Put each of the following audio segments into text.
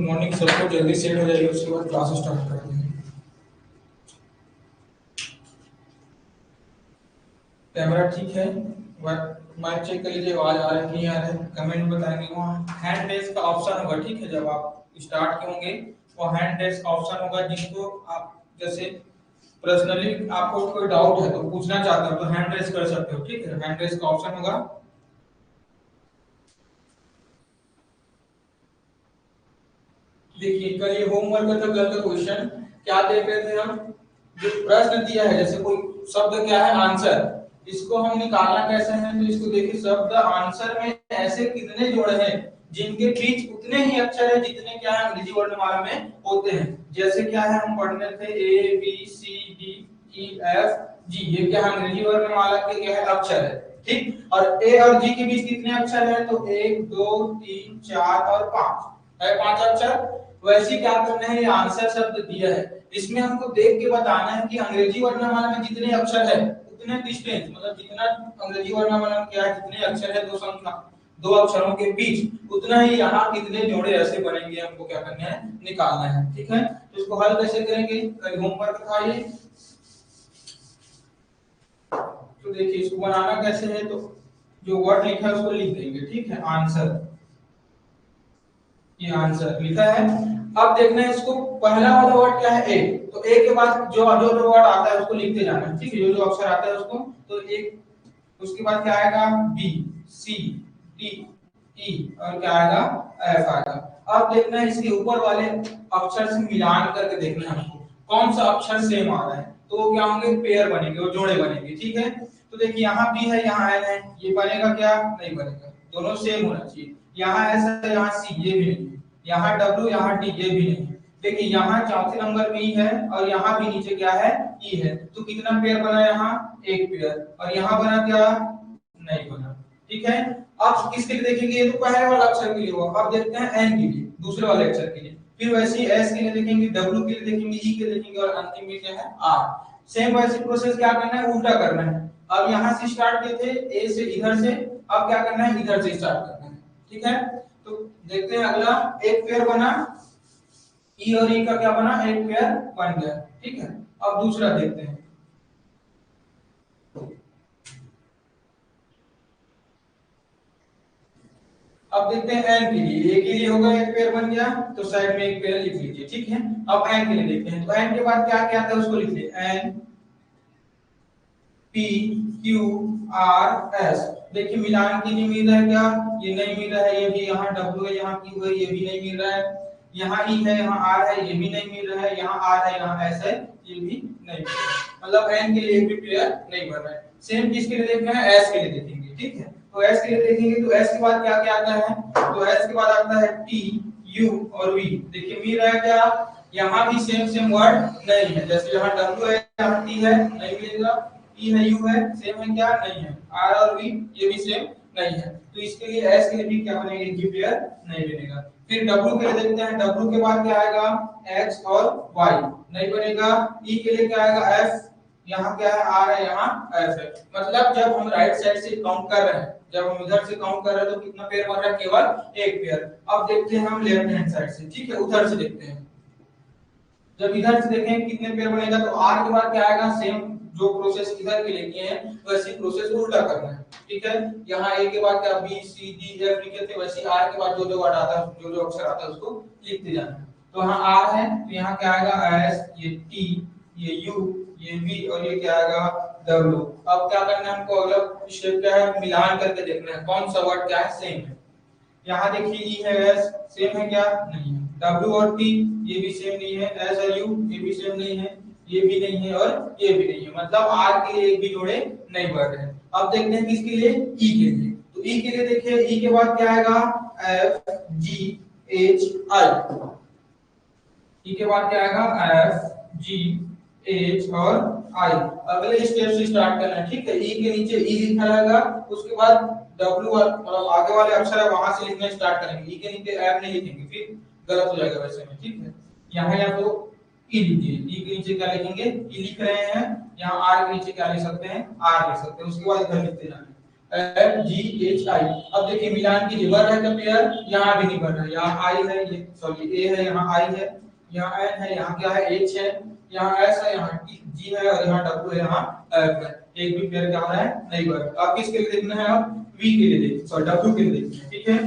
Good morning सबको। जल्दी set हो जाएगी, उसके बाद क्लास स्टार्ट करते हैं। कैमरा ठीक है, माइक चेक कर लीजिए, आवाज आ रहा है नहीं आ रहा है, कमेंट बताएंगे। वहाँ हैंड रेस का ऑप्शन होगा, ठीक है। जब आप स्टार्ट होंगे वो हैंड रेस का ऑप्शन होगा, जिसको आप जैसे पर्सनली आपको कोई डाउट है तो पूछना चाहते हो तो हैंड रेस कर सकते हो, ठीक है। हैंड रेस का ऑप्शन होगा। देखिए कल ये होमवर्क का कल का क्वेश्चन क्या देख रहे थे हम, जो प्रश्न दिया है जैसे कोई शब्द क्या है आंसर, इसको हम निकालना कैसे है। तो इसको देखिए, शब्द आंसर में ऐसे कितने जोड़े हैं जिनके बीच उतने ही अक्षर है जितने क्या है अंग्रेजी वर्णमाला में होते हैं। जैसे क्या है हम पढ़ने थे A B C D E F G, ये क्या है अंग्रेजी वर्णमाला के क्या है अक्षर है, ठीक। और ए और जी के बीच कितने अक्षर है, तो 1 2 3 4 और 5 है, 5 अक्षर। वैसे क्या करना है, ये आंसर शब्द दिया है, इसमें हमको देख के बताना है कि अंग्रेजी वर्णमाला में जितने अक्षर है उतने डिस्टेंस, मतलब जितना अंग्रेजी वर्णमाला में क्या है जितने अक्षर है, दो संख्या दो अक्षरों के बीच उतना ही यहाँ कितने जोड़े ऐसे बनेंगे, हमको क्या करना है निकालना है, ठीक है। तो इसको हल कैसे करेंगे, कल होमवर्क था ये। तो देखिए इसको बनाना कैसे है, तो जो वर्ड लिखा है उसको लिख देंगे, ठीक है। आंसर, ये आंसर लिखा है। अब देखना है इसको, पहला वाला वर्ड क्या है ए, तो ए के बाद जो जो वर्ड आता है उसको लिखते जाना है, ठीक है। जो जो अक्षर आता है उसको, तो एक उसके बाद क्या आएगा बी सी डी ई और क्या आएगा एफ आएगा। अब देखना है इसके ऊपर वाले अक्षर से मिलान करके देखना है हमको कौन सा अक्षर सेम आ रहा है, तो वो क्या होंगे पेयर बनेंगे, वो जोड़े बनेंगे, ठीक है। तो देखिए यहाँ बी है यहाँ एन है, ये बनेगा क्या, नहीं बनेगा, दोनों सेम होना चाहिए। यहाँ एस है यहाँ सी, ये भी नहीं है। यहाँ डब्ल्यू यहाँ डी, ये भी नहीं है। देखिए यहाँ चौथे नंबर में ई है और यहाँ भी नीचे क्या है ई है, तो कितना पेयर बना यहाँ, एक पेयर। और यहाँ बना क्या, नहीं बना, ठीक है। अब किसके लिए देखेंगे, ये तो पहले वाला अक्षर के लिए हुआ। अब देखते हैं एन के लिए, दूसरे वाले अक्षर के लिए, फिर वैसे ही एस के लिए देखेंगे, डब्ल्यू के लिए देखेंगे, ई के लिए देखेंगे और अंतिम में क्या है आर। सेम वैसे प्रोसेस क्या करना है, उल्टा करना है। अब यहाँ से स्टार्ट किए थे ए से इधर से, अब क्या करना है इधर से स्टार्ट करना है, ठीक है। तो देखते हैं अगला, एक पेयर बना, ई और ई का क्या बना, एक पेयर बन गया, ठीक है। अब दूसरा देखते हैं, अब देखते हैं एन के लिए, ए के लिए होगा एक पेयर बन गया, तो साइड में एक पेयर लिख लीजिए, ठीक है। अब एन के लिए देखते हैं, तो एन के बाद क्या क्या आता है उसको लिख लीजिए, N P Q R S. देखिए मिलान की नहीं मिल रहा है क्या, ये नहीं मिल रहा है, ये भी यहाँ डब्ल्यू है यहाँ क्यू है, ये भी नहीं मिल रहा है। यहाँ ई है यहाँ आर है, ये भी नहीं मिल रहा है। यहाँ आर है यहाँ एस है, ये भी नहीं मिल रहा है। मतलब एन के लिए एक भी पेयर नहीं बन रहा है। सेम किसके लिए देखना है, एस के लिए देखेंगे, ठीक है। तो एस के लिए देखेंगे, तो एस के बाद क्या क्या आता है, तो एस के बाद आता है टी यू और वी। देखिए मिल रहा है क्या, यहाँ भी सेम सेम वर्ड नहीं है, जैसे यहाँ डब्ल्यू है यहाँ टी है, नहीं मिलेगा। ई है यू है, सेम है क्या, नहीं है। आर और वी ये भी सेम नहीं है, तो इसके लिए एस के लिए भी क्या बनेगा, एक भी पेयर नहीं बनेगा। फिर डब्ल्यू के लिए देखते हैं, डब्ल्यू के बाद क्या आएगा एक्स और वाई, नहीं बनेगा। ई के लिए क्या आएगा एफ, यहाँ क्या है आर है यहाँ एफ है। मतलब जब हम राइट साइड से काउंट कर रहे हैं, जब हम इधर से काउंट कर रहे हैं तो कितना पेयर बन रहा है, केवल एक पेयर। अब देखते हैं हम लेफ्ट हैंड साइड से, ठीक है, उधर से देखते हैं। जब इधर से देखें कितने पेयर बनेगा, तो आर के बाद क्या आएगा, सेम जो प्रोसेस इधर के लिए किए हैं वैसी प्रोसेस उल्टा करना है, ठीक है। यहाँ ए के बाद क्या बी सी डी एफ लिखे थे, वैसे आर के बाद जो जो वर्ड आता है, जो जो अक्षर आता है उसको लिखते जाना है। तो यहाँ आर है तो यहाँ क्या आएगा एस, ये टी, ये यू, ये वी और ये क्या आएगा डब्ल्यू। अब क्या करना है हमको, अगला स्टेप क्या है, मिलान करके देखना है कौन सा वर्ड क्या है सेम है। यहाँ देखिए ई है एस, सेम है क्या, नहीं है। डब्ल्यू और टी ये भी सेम नहीं है, एस और यू ये भी सेम नहीं है, ये भी नहीं है और ये भी नहीं है। मतलब आर के लिए एक भी जोड़े नहीं बढ़ रहे हैं। अब देखते हैं किसके लिए, ई के लिए। तो ई के लिए देखिए, ई के बाद क्या आएगा एफ जी एच आई, ई के बाद क्या आएगा एफ जी एच और आई। अगले स्टेप से स्टार्ट करना है, ठीक है। ई के नीचे ई लिखा रहेगा, उसके बाद डब्ल्यू मतलब आगे वाले अक्षर है वहां से लिखना स्टार्ट करेंगे। ई के नीचे एफ नहीं लिखेंगे, फिर गलत हो जाएगा वैसे में, ठीक है। यहाँ या तो ई लिखिए, ई के नीचे क्या लिखेंगे, ई लिख रहे हैं। यहाँ आर के नीचे क्या लिख सकते हैं, आर लिख सकते हैं। उसके बाद इधर लिखते जाना है। FGHI। अब देखिए मिलान की नहीं बन रहा है क्या पेयर, यहाँ भी नहीं बन रहा है, यहाँ आई है, ये सॉरी ए है, यहाँ आई है, यहाँ एन है, यहाँ क्या है एच है, यहाँ एस है, यहाँ जी है और यहाँ डब्ल्यू है, यहाँ एफ है। एक भी पेयर क्या हो रहा है, नहीं बन रहा। अब किसके लिए देखना है, अब वी के लिए देखिए, सॉरी डब्ल्यू के लिए देखिए, ठीक है।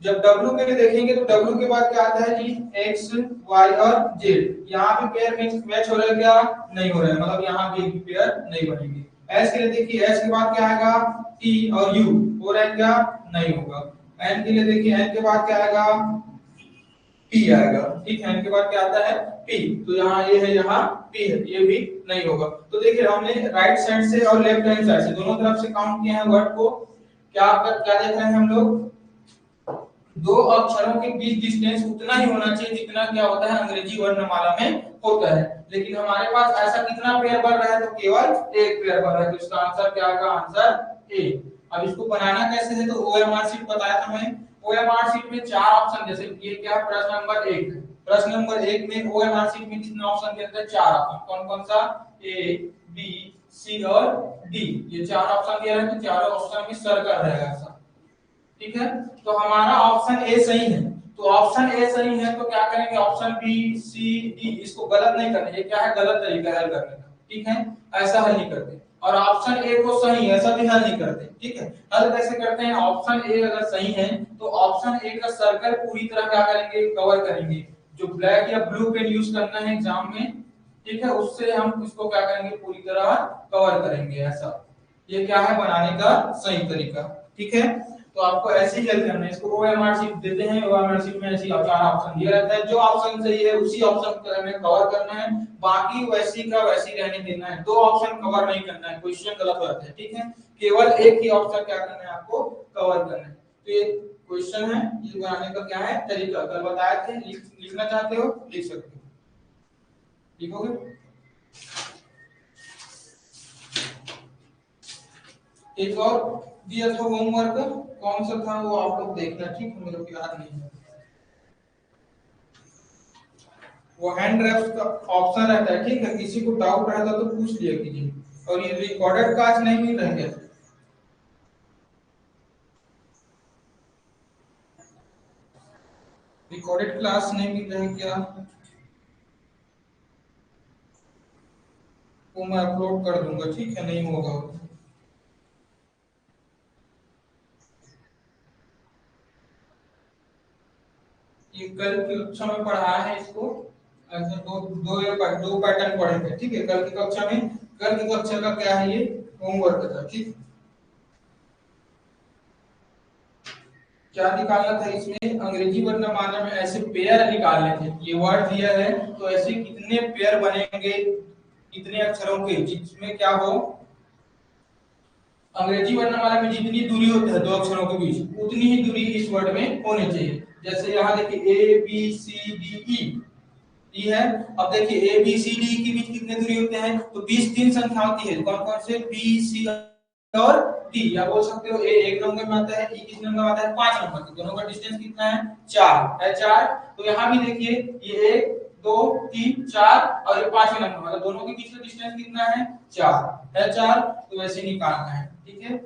जब डब्ल्यू के लिए देखेंगे तो डब्ल्यू के बाद क्या आता है जी, एक्स वाई और जेड। यहाँ पे पेयर मैच हो रहा है क्या, नहीं हो रहा है, मतलब यहाँ भी एक पेयर नहीं बनेगी। एस के लिए देखिए, एस के बाद क्या आएगा, टी और यू, हो रहा है क्या, नहीं होगा। एन के लिए देखिए, एन के बाद क्या आएगा, पी आएगा, ठीक है। इनके बाद क्या आता है, पी। तो यहाँ ये है, यहाँ पी है, ये भी नहीं होगा। तो देखिए हमने राइट साइड से और लेफ्ट हैंड साइड से दोनों तरफ से काउंट किए हैं वर्ड को। क्या देख रहे हैं हम लोग, दो अक्षरों के बीच डिस्टेंस उतना ही होना चाहिए जितना क्या होता है अंग्रेजी वर्णमाला में होता है। लेकिन हमारे पास ऐसा कितना पेयर बन रहा है, तो केवल एक पेयर बन रहा है। तो इसका आंसर क्या आएगा, आंसर ए। अब इसको बनाना कैसे है, तो ओएमआर शीट बताया था मैं। ओएमआर शीट में चार ऑप्शन, जैसे ये क्या है, प्रश्न नंबर 1 है। प्रश्न नंबर 1 में ओएमआर शीट में कितने ऑप्शन दिए थे, चार ऑप्शन। कौन कौन सा, ए बी सी और डी, ये चार ऑप्शन दिए हैं। तो चारों ऑप्शन में सर्कल रहेगा ऐसा, ठीक है। तो हमारा ऑप्शन ए सही है। तो ऑप्शन ए सही है तो क्या करेंगे, ऑप्शन बी सी डी इसको गलत नहीं करना, ये क्या है, गलत तरीका है हल करने का, ठीक है। ऐसा हल नहीं करते। और ऑप्शन ए को सही ऐसा भी हल नहीं करते, ठीक है। हल कैसे करते हैं, ऑप्शन ए अगर सही है तो ऑप्शन ए का सर्कल पूरी तरह क्या करेंगे, कवर करेंगे। जो ब्लैक या ब्लू पेन यूज करना है एग्जाम में, ठीक है, उससे हम इसको क्या करेंगे, पूरी तरह कवर करेंगे ऐसा। ये क्या है बनाने का सही तरीका, ठीक है। तो आपको ऐसे ही हल करना है इसको। ओएमआर शीट देते हैं, ओएमआर शीट में ऐसे चार ऑप्शन दिया रहता है, जो ऑप्शन सही है उसी ऑप्शन को हमें कवर करना है, बाकी वैसी का वैसी रहने देना है। दो ऑप्शन कवर नहीं करना है, क्वेश्चन गलत हो जाता है, ठीक है। केवल एक ही ऑप्शन क्या करना है, आपको कवर करना है। तो ये क्वेश्चन है, ये बनाने का क्या है तरीका, कल बताए थे। लिखना चाहते हो लिख सकते हो, लिखोगे। एक और दिया था होमवर्क, कौन सा था वो आप लोग देखना, ठीक है, मेरे को याद नहीं है। वो हैंड रेफ्स का ऑप्शन रहता है, ठीक है। किसी को डाउट रहता तो पूछ लिया कीजिए। और ये रिकॉर्डेड क्लास नहीं मिल रहा है, रिकॉर्डेड क्लास नहीं मिल रहा है क्या, वो मैं अपलोड कर दूंगा, ठीक है। नहीं होगा ये कल की कक्षा में पढ़ाया है इसको, ऐसे दो पैटर्न पढ़े थे, ठीक है। कल की कक्षा में, कल की कक्षा का क्या है, ये होमवर्क था, ठीक। क्या निकालना था इसमें, अंग्रेजी वर्णमाला में ऐसे पेयर निकालने थे। ये वर्ड दिया है तो ऐसे कितने पेयर बनेंगे, कितने अक्षरों के जिसमें क्या हो, अंग्रेजी वर्णमाला में जितनी दूरी होती है दो अक्षरों के बीच उतनी ही दूरी इस वर्ड में होनी चाहिए। जैसे यहाँ देखिए ए बी सी डी ई, ई है। अब देखिए ए बी सी डी के बीच कितने दूरी होते हैं, तो 20 तीन संख्या होती है। कौन कौन से, बी सी और डी। या बोल सकते हो ए एक नंबर में आता है, ई किस नंबर में आता है, 5 नंबर। तो दोनों का डिस्टेंस कितना है, 4 है, 4। तो यहाँ भी देखिए ये 1 2 3 4 और ये 5वें नंबर, मतलब दोनों के बीच का डिस्टेंस कितना है, 4 है, 4। तो वैसे निकालना है, ठीक है।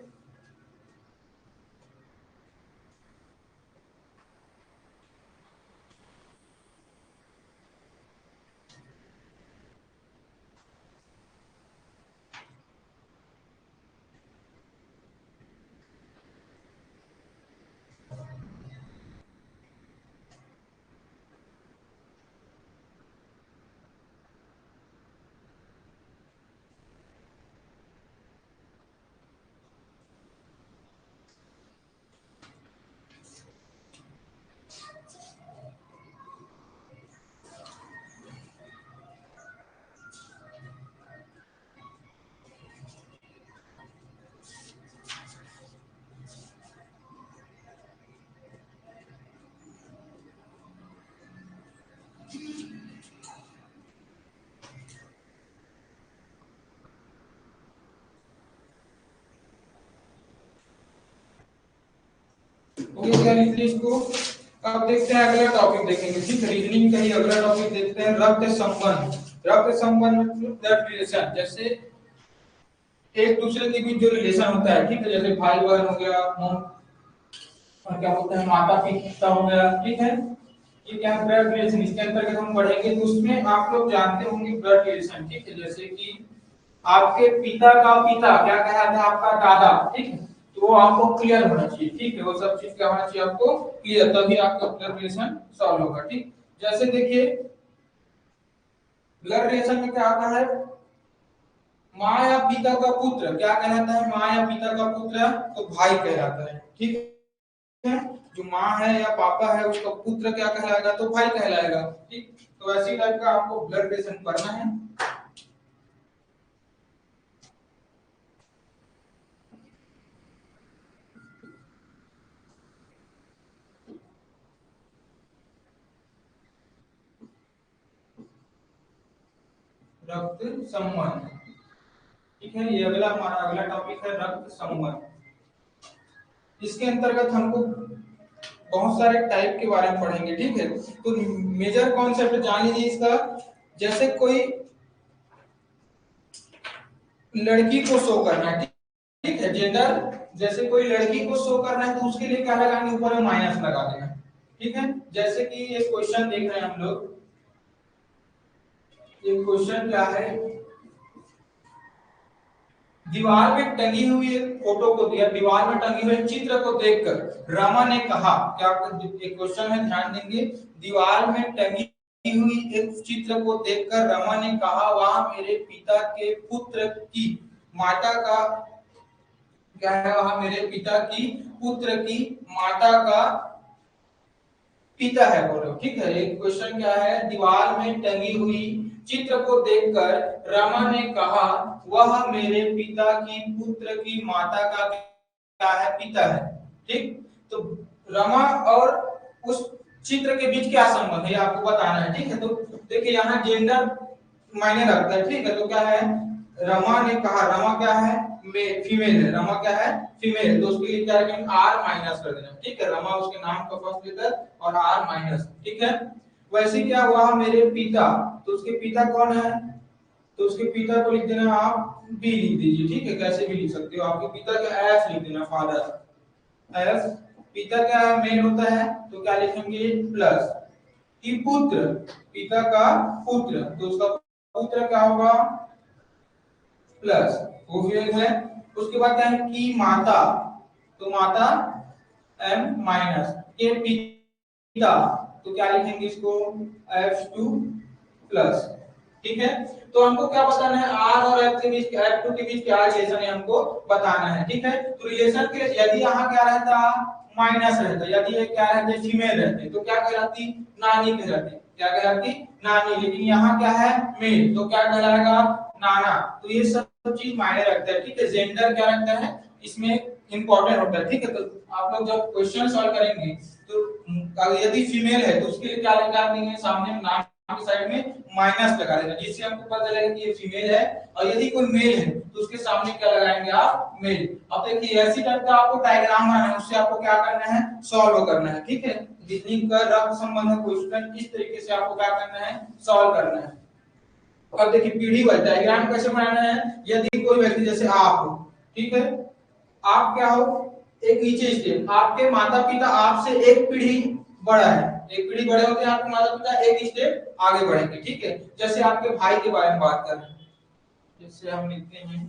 ओके क्या इसको। अब देखते हैं अगला टॉपिक देखेंगे, ठीक है। रीजनिंग का ही अगला टॉपिक देखते हैं, रक्त संबंध। रक्त संबंध मतलब ब्लड रिलेशन। जैसे एक दूसरे के बीच जो रिलेशन होता है, ठीक है, जैसे भाई बहन हो गया, और क्या बोलते हैं माता पिता हो गया, ठीक है, ये क्या ब्लड रिलेशन, इसके अंतर्गत हम पढ़ेंगे। तो उसमें आप लोग जानते होंगे ब्लड रिलेशन, ठीक है, जैसे कि आपके पिता का पिता क्या कहलाता है, आपका दादा, ठीक है, तो वो आपको क्लियर होना चाहिए, ठीक है, वो सब चीज क्या होना चाहिए आपको क्लियर, तभी आपका ब्लड रिलेशन सॉल्व होगा, ठीक। जैसे देखिए ब्लड रिलेशन में क्या आता है, माँ या पिता का पुत्र क्या कहलाता है, माँ या पिता का पुत्र तो भाई कहलाता है, ठीक है, जो माँ है या पापा है उसका पुत्र क्या कहलाएगा, तो भाई कहलाएगा, ठीक। तो ऐसी टाइप का आपको ब्लड रिलेशन पढ़ना है। रक्त संबंध, ठीक है, ये अगला हमारा अगला टॉपिक है रक्त संबंध। इसके अंतर्गत हमको बहुत सारे टाइप के बारे में पढ़ेंगे, ठीक है। तो मेजर कॉन्सेप्ट जान लीजिए इसका, जैसे कोई लड़की को शो करना है, ठीक है, जेंडर, जैसे कोई लड़की को शो करना है तो उसके लिए क्या लगाएंगे, ऊपर में माइनस लगा देना, ठीक है। जैसे कि ये क्वेश्चन देख रहे हैं हम लोग, ये क्वेश्चन क्या है, दीवार में टंगी हुई एक फोटो को दिया, दीवार में टंगी हुए चित्र को देखकर रमा ने कहा, क्या एक क्वेश्चन है, ध्यान देंगे, दीवार में टंगी हुई एक चित्र को देखकर रमा ने कहा वह मेरे पिता के पुत्र की माता का, क्या है, वह मेरे पिता की पुत्र की माता का पिता है, बोलो, ठीक है। एक क्वेश्चन क्या है, दीवार में टंगी हुई चित्र को देखकर रमा ने कहा वह मेरे पिता की पुत्र की माता का क्या है, पिता है, ठीक। तो रमा और उस चित्र के बीच क्या संबंध है, ये आपको बताना है, ठीक है। तो देखिए यहाँ जेंडर मायने रखता है, ठीक है। तो क्या है, रमा ने कहा, रमा क्या है, फीमेल है, रमा क्या है, फीमेल, तो उसके लिए क्या रखेंगे, आर माइनस कर देना, ठीक है, रमा उसके नाम का फर्स्ट लेटर और आर माइनस, ठीक है। वैसे क्या हुआ, मेरे पिता, तो उसके पिता कौन है, तो उसके पिता को लिख देना आप बी लिख दीजिए, ठीक है, कैसे भी लिख सकते हो, आपके पिता का एस लिख देना, फादर एस, पिता क्या है, मेल होता है, तो क्या लिखेंगे प्लस, कि पुत्र, पिता का पुत्र, तो उसका पुत्र क्या होगा प्लस, वो फिर है। उसके बाद क्या है कि माता, तो माता m माइनस के पिता, तो क्या लिखेंगे इसको f2 प्लस, ठीक है। तो हमको क्या बताना है, r और f के बीच, f2 के बीच क्या रिलेशन है हमको बताना है, ठीक है। तो रिलेशन के यदि यहाँ क्या रहता माइनस रहता, यदि ये क्या रहते फीमेल रहते तो क्या कहलाती, नानी कहलाती, क्या कहलाती, नानी, लेकिन यहाँ क्या है मेल, तो क्या कहलाएगा नाना। तो ये सब चीज मायने रखता है, ठीक है, जेंडर क्या रखता है इसमें इंपॉर्टेंट होता है, ठीक है। तो आप लोग जब क्वेश्चन सॉल्व करेंगे तो यदि फीमेल है तो उसके लिए क्या लगा देंगे, सामने नाम की साइड में माइनस लगा देना, जिससे हमको पता चलेगा कि ये फीमेल है। और यदि कोई मेल है तो उसके सामने क्या लगाएंगे आप, मेल। अब देखिए ऐसी टाइप का आपको डायग्राम बनाना है, उससे आपको क्या करना है, सॉल्व करना है, ठीक है। रीजनिंग का रक्त संबंध क्वेश्चन इस तरीके से आपको क्या करना है, सॉल्व करना है। अब देखिए पीढ़ी वाइज डायग्राम कैसे बनाना है, यदि कोई व्यक्ति जैसे आप हो, ठीक है, आप क्या हो, एक नीचे स्टेप, आपके माता पिता आपसे एक पीढ़ी बड़ा है, एक पीढ़ी बड़े होते हैं आपके माता पिता, एक स्टेप आगे बढ़ेंगे, ठीक है। जैसे आपके भाई के बारे में बात कर रहे हैं, जैसे हम लिखते हैं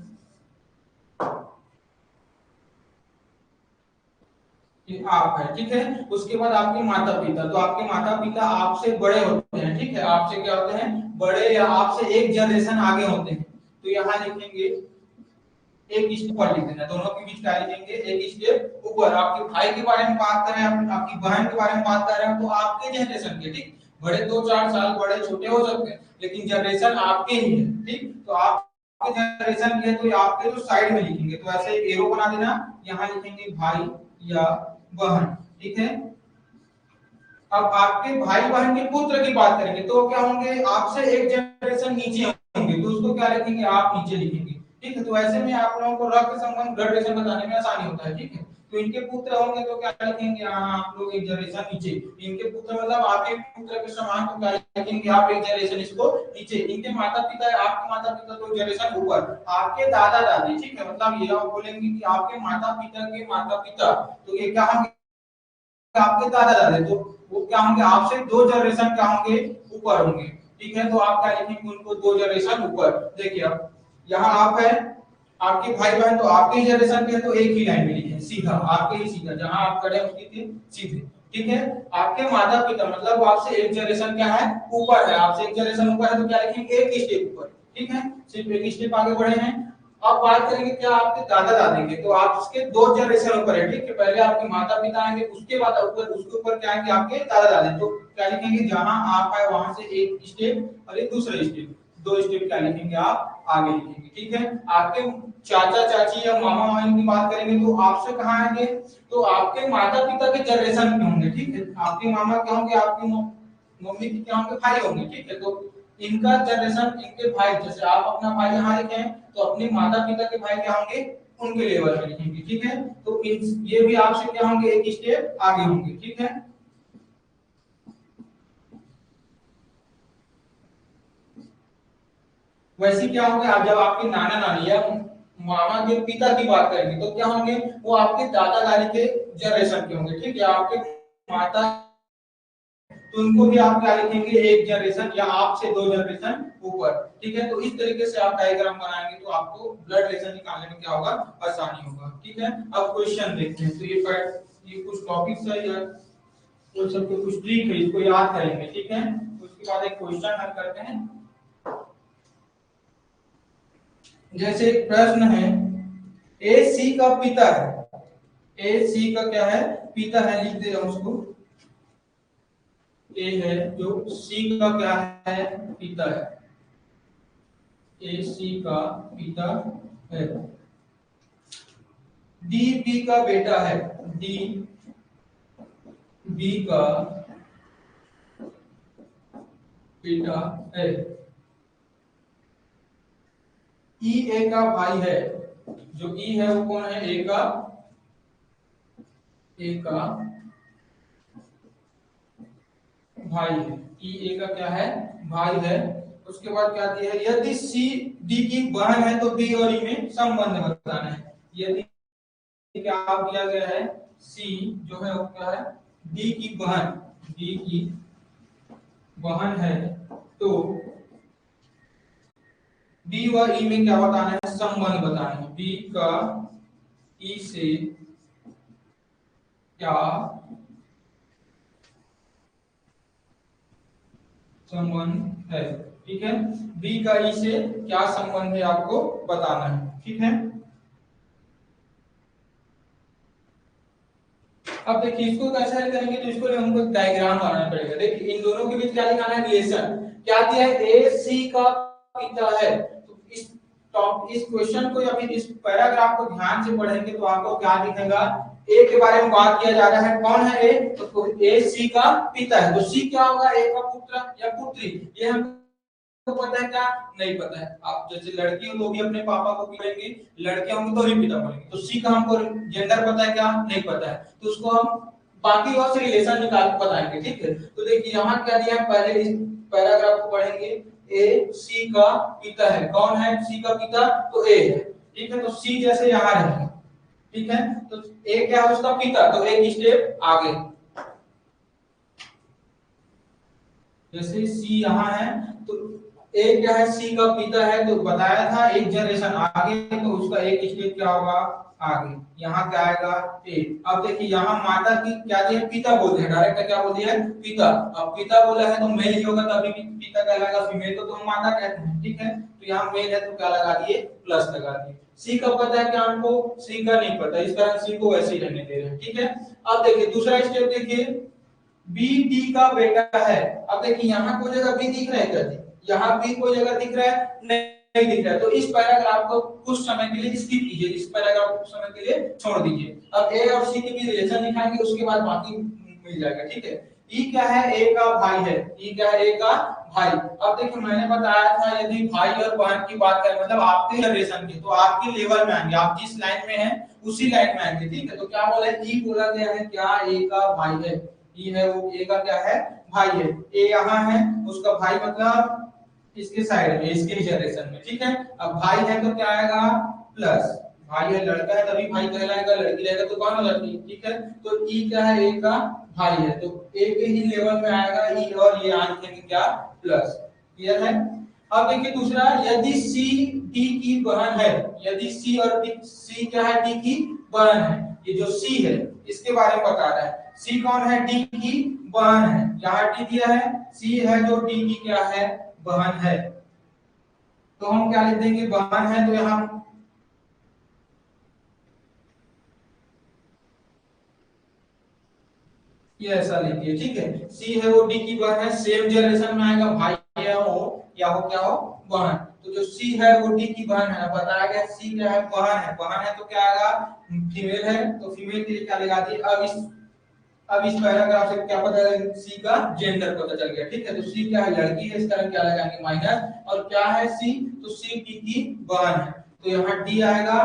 कि आप है, ठीक है। उसके बाद आपके माता पिता, तो आपके माता पिता आपसे बड़े होते हैं, ठीक है, आपसे क्या होते हैं बड़े, या आपसे एक जनरेशन आगे होते हैं, तो यहाँ लिखेंगे एक स्टेप ऊपर लिख देना, दोनों के बीच क्या लिखेंगे, एक स्टेप ऊपर। आपके भाई के बारे में बात कर रहे हैं, आपकी बहन के बारे में बात कर रहे हैं, तो आपके जनरेशन के, ठीक, बड़े 2-4 साल बड़े छोटे हो सकते हैं, लेकिन जनरेशन आपके ही है, ठीक। तो आपके जनरेशन के, तो आपके जो साइड में लिखेंगे, तो ऐसे एक एरो बना देना, यहाँ लिखेंगे भाई या बहन, ठीक है। अब आपके भाई बहन के पुत्र की बात करेंगे तो क्या होंगे, आपसे एक जनरेशन नीचे होंगे, तो उसको क्या लिखेंगे, आप नीचे लिखेंगे, ठीक है। तो ऐसे में आप लोगों को रक्त संबंध ब्लड रिलेशन बताने में आसानी होता है, ठीक है। तो इनके पुत्र होंगे तो क्या लिखेंगे यहाँ आप लोग एक जनरेशन नीचे, इनके पुत्र मतलब आपके पुत्र के समान, तो क्या लिखेंगे आप एक जनरेशन इसको नीचे, इनके माता पिता है आपके माता पिता तो जनरेशन ऊपर, आपके दादा दादी, ठीक है, मतलब ये आप बोलेंगे कि आपके माता पिता के माता पिता, तो ये क्या होंगे आपके दादा दादी, तो वो क्या होंगे आपसे दो जनरेशन क्या होंगे ऊपर होंगे, ठीक है। तो आप क्या लिखेंगे उनको दो जनरेशन ऊपर। देखिए अब यहाँ आप है आपके भाई बहन तो आपके ही जनरेशन के हैं, तो एक ही लाइन में लिखें सीधा, आपके ही सीधा जहां आप खड़े उसकी थी सीधे, ठीक है। आपके माता पिता मतलब आपसे एक जनरेशन क्या है ऊपर है, आपसे एक जनरेशन ऊपर है तो क्या लिखेंगे एक स्टेप ऊपर, ठीक है, सिर्फ एक स्टेप आगे बढ़े हैं। अब बात करेंगे क्या आपके दादा दादी के, तो आप उसके दो जनरेशन ऊपर है, ठीक है, पहले आपके माता पिता आएंगे उसके बाद ऊपर उसके ऊपर क्या आएंगे आपके दादा दादी, तो क्या लिखेंगे जहां आप है वहां से एक स्टेप और एक दूसरा स्टेप, दो स्टेप क्या लिखेंगे आप आगे लिखेंगे, ठीक है। आपके चाचा चाची या मामा मामी की बात करेंगे तो आपसे कहां आएंगे, तो आपके माता पिता के जनरेशन के होंगे, ठीक है, आपके मामा क्या होंगे आपकी मम्मी की क्या होंगे भाई होंगे, ठीक है, तो इनका जनरेशन इनके भाई, जैसे आप अपना भाई यहाँ लिखे हैं तो अपने माता पिता के भाई क्या होंगे उनके लेवल में लिखेंगे, ठीक है। तो ये भी आपसे क्या होंगे एक स्टेप आगे होंगे, ठीक है। वैसे क्या होगा आप जब आपके नाना नानी या मामा के पिता की बात करेंगे तो क्या होंगे वो आपके दादा दादी के जनरेशन के होंगे, ठीक है, आपके माता, तो उनको भी आप क्या लिखेंगे एक जनरेशन या आपसे दो जनरेशन ऊपर, ठीक है। तो इस तरीके से आप डायग्राम बनाएंगे तो आपको ब्लड रिलेशन निकालने में क्या होगा आसानी होगा, ठीक है। अब क्वेश्चन देखते हैं, तो ये कुछ टॉपिक्स है या तो सबके कुछ ट्रिक है इसको याद करेंगे, ठीक है। उसके बाद एक क्वेश्चन हल करते हैं। जैसे एक प्रश्न है, ए सी का पिता है, ए सी का क्या है पिता है, लिख दे रहा हूं उसको, ए है जो सी का क्या है पिता है, ए सी का पिता है, डी बी का बेटा है, डी बी का बेटा है, ई ए का भाई है, जो ई है वो कौन है ए का भाई है, ई ए का क्या है भाई है। उसके बाद क्या दिया है, यदि सी डी की बहन है तो बी और ई में संबंध बताना है, यदि क्या दिया गया है सी जो है वो क्या है डी की बहन, डी की बहन है तो बी व ई में क्या बताना है संबंध बताना है, बी का ई से क्या संबंध है, ठीक है, बी का ई से क्या संबंध है आपको बताना है, ठीक है। अब देखिए इसको कैसे हल करेंगे, तो इसको लिए हमको एक डायग्राम बनाना पड़ेगा। देखिए इन दोनों के बीच क्या दिखाना है रिलेशन, क्या दिया है ए सी का पिता है, तो इस क्वेश्चन को या फिर इस पैराग्राफ को ध्यान से पढ़ेंगे तो आपको क्या दिखेगा, ए के बारे में बात किया जा रहा है, कौन है ए, तो ए सी का पिता है, तो सी क्या होगा ए का पुत्र या पुत्री, ये हम पता है क्या नहीं पता है, आप जैसे लड़की हो तो भी अपने पापा को बोलेंगे, लड़के होंगे तो ही पिता बोलेंगे, तो सी का हमको जेंडर पता है क्या नहीं पता है, तो उसको हम बाकी और से रिलेशन निकाल के बताएंगे, ठीक है। तो देखिए यहाँ क्या दिया है, पहले इस पैराग्राफ को पढ़ेंगे, ए सी का पिता है, कौन है सी का पिता, तो ए है, ठीक है, तो सी जैसे यहाँ रहेगा, ठीक है, तो ए क्या है उसका पिता, तो एक स्टेप आगे, जैसे सी यहाँ है तो ए क्या है सी का पिता है, तो बताया था एक जनरेशन आगे, तो उसका एक स्टेप क्या होगा आगे, यहाँ क्या आएगा ए। अब देखिए यहाँ माता की क्या दिया पिता बोल दिया, डायरेक्ट क्या बोल दिया पिता, अब पिता बोला है तो मेल ही होगा तभी पिता कहलाएगा, फीमेल तो हम माता कहते हैं, ठीक है, तो यहाँ मेल है तो क्या लगा दिए प्लस लगा दिए। सी का पता है क्या हमको, सी का नहीं पता, इस कारण सी को वैसे ही रहने दे रहे हैं, ठीक है। अब देखिए दूसरा स्टेप देखिए, बी डी का बेटा है, अब देखिए यहाँ कोई जगह बी दिख रहा है क्या, यहाँ भी कोई जगह दिख रहा है नहीं दिख रहा है, तो इस पैराग्राफ को कुछ समय के लिए स्किप कीजिए, इस पैराग्राफ को कुछ समय के लिए छोड़ दीजिए। अब ए और सी के बीच रिलेशन दिखाएंगे, उसके बाद बाकी मिल जाएगा, ठीक है। ई क्या है ए का भाई है, ई क्या है ए का भाई। अब देखिए मैंने बताया था यदि भाई और बहन की बात करें मतलब आपके जनरेशन की, तो आपके लेवल में आएंगे, आप जिस लाइन में हैं उसी लाइन में आएंगे, ठीक है। तो क्या बोला है, ई बोला गया है क्या ए का भाई है, ई है वो ए का क्या है भाई है, ए यहाँ है उसका भाई मतलब इसके साइड में इसके जनरेशन में, ठीक है। अब भाई है तो क्या आएगा प्लस, भाई है लड़का है तभी भाई कहलाएगा, लड़की रहेगा तो कौन होगा लड़की, ठीक है। तो ई क्या है ए का भाई है, तो ए के ही लेवल में आएगा ई और ये आंसर में क्या प्लस, क्लियर है। अब देखिए दूसरा, यदि सी डी की बहन है, यदि सी और डी, सी क्या है डी की बहन है, ये जो सी है इसके बारे में बता रहा है, सी कौन है डी की बहन है, यहाँ डी दिया है, सी है जो डी की क्या है बहन है, तो हम क्या लिख देंगे बहन है, तो यहाँ ये ऐसा लिखिए, ठीक है। सी है वो डी की बहन है, सेम जनरेशन में आएगा, भाई है वो या हो क्या हो बहन, तो जो सी है वो डी की बहन है, बताया गया सी क्या है बहन है, बहन है तो क्या आएगा फीमेल है, तो फीमेल के लिए क्या लगा दिए। अब इस पैराग्राफ से क्या पता है सी का जेंडर पता चल गया, ठीक है। तो सी क्या है लड़की है, इस कारण क्या लगाएंगे माइनस, और क्या है सी, तो सी डी की बहन है, तो यहाँ डी आएगा।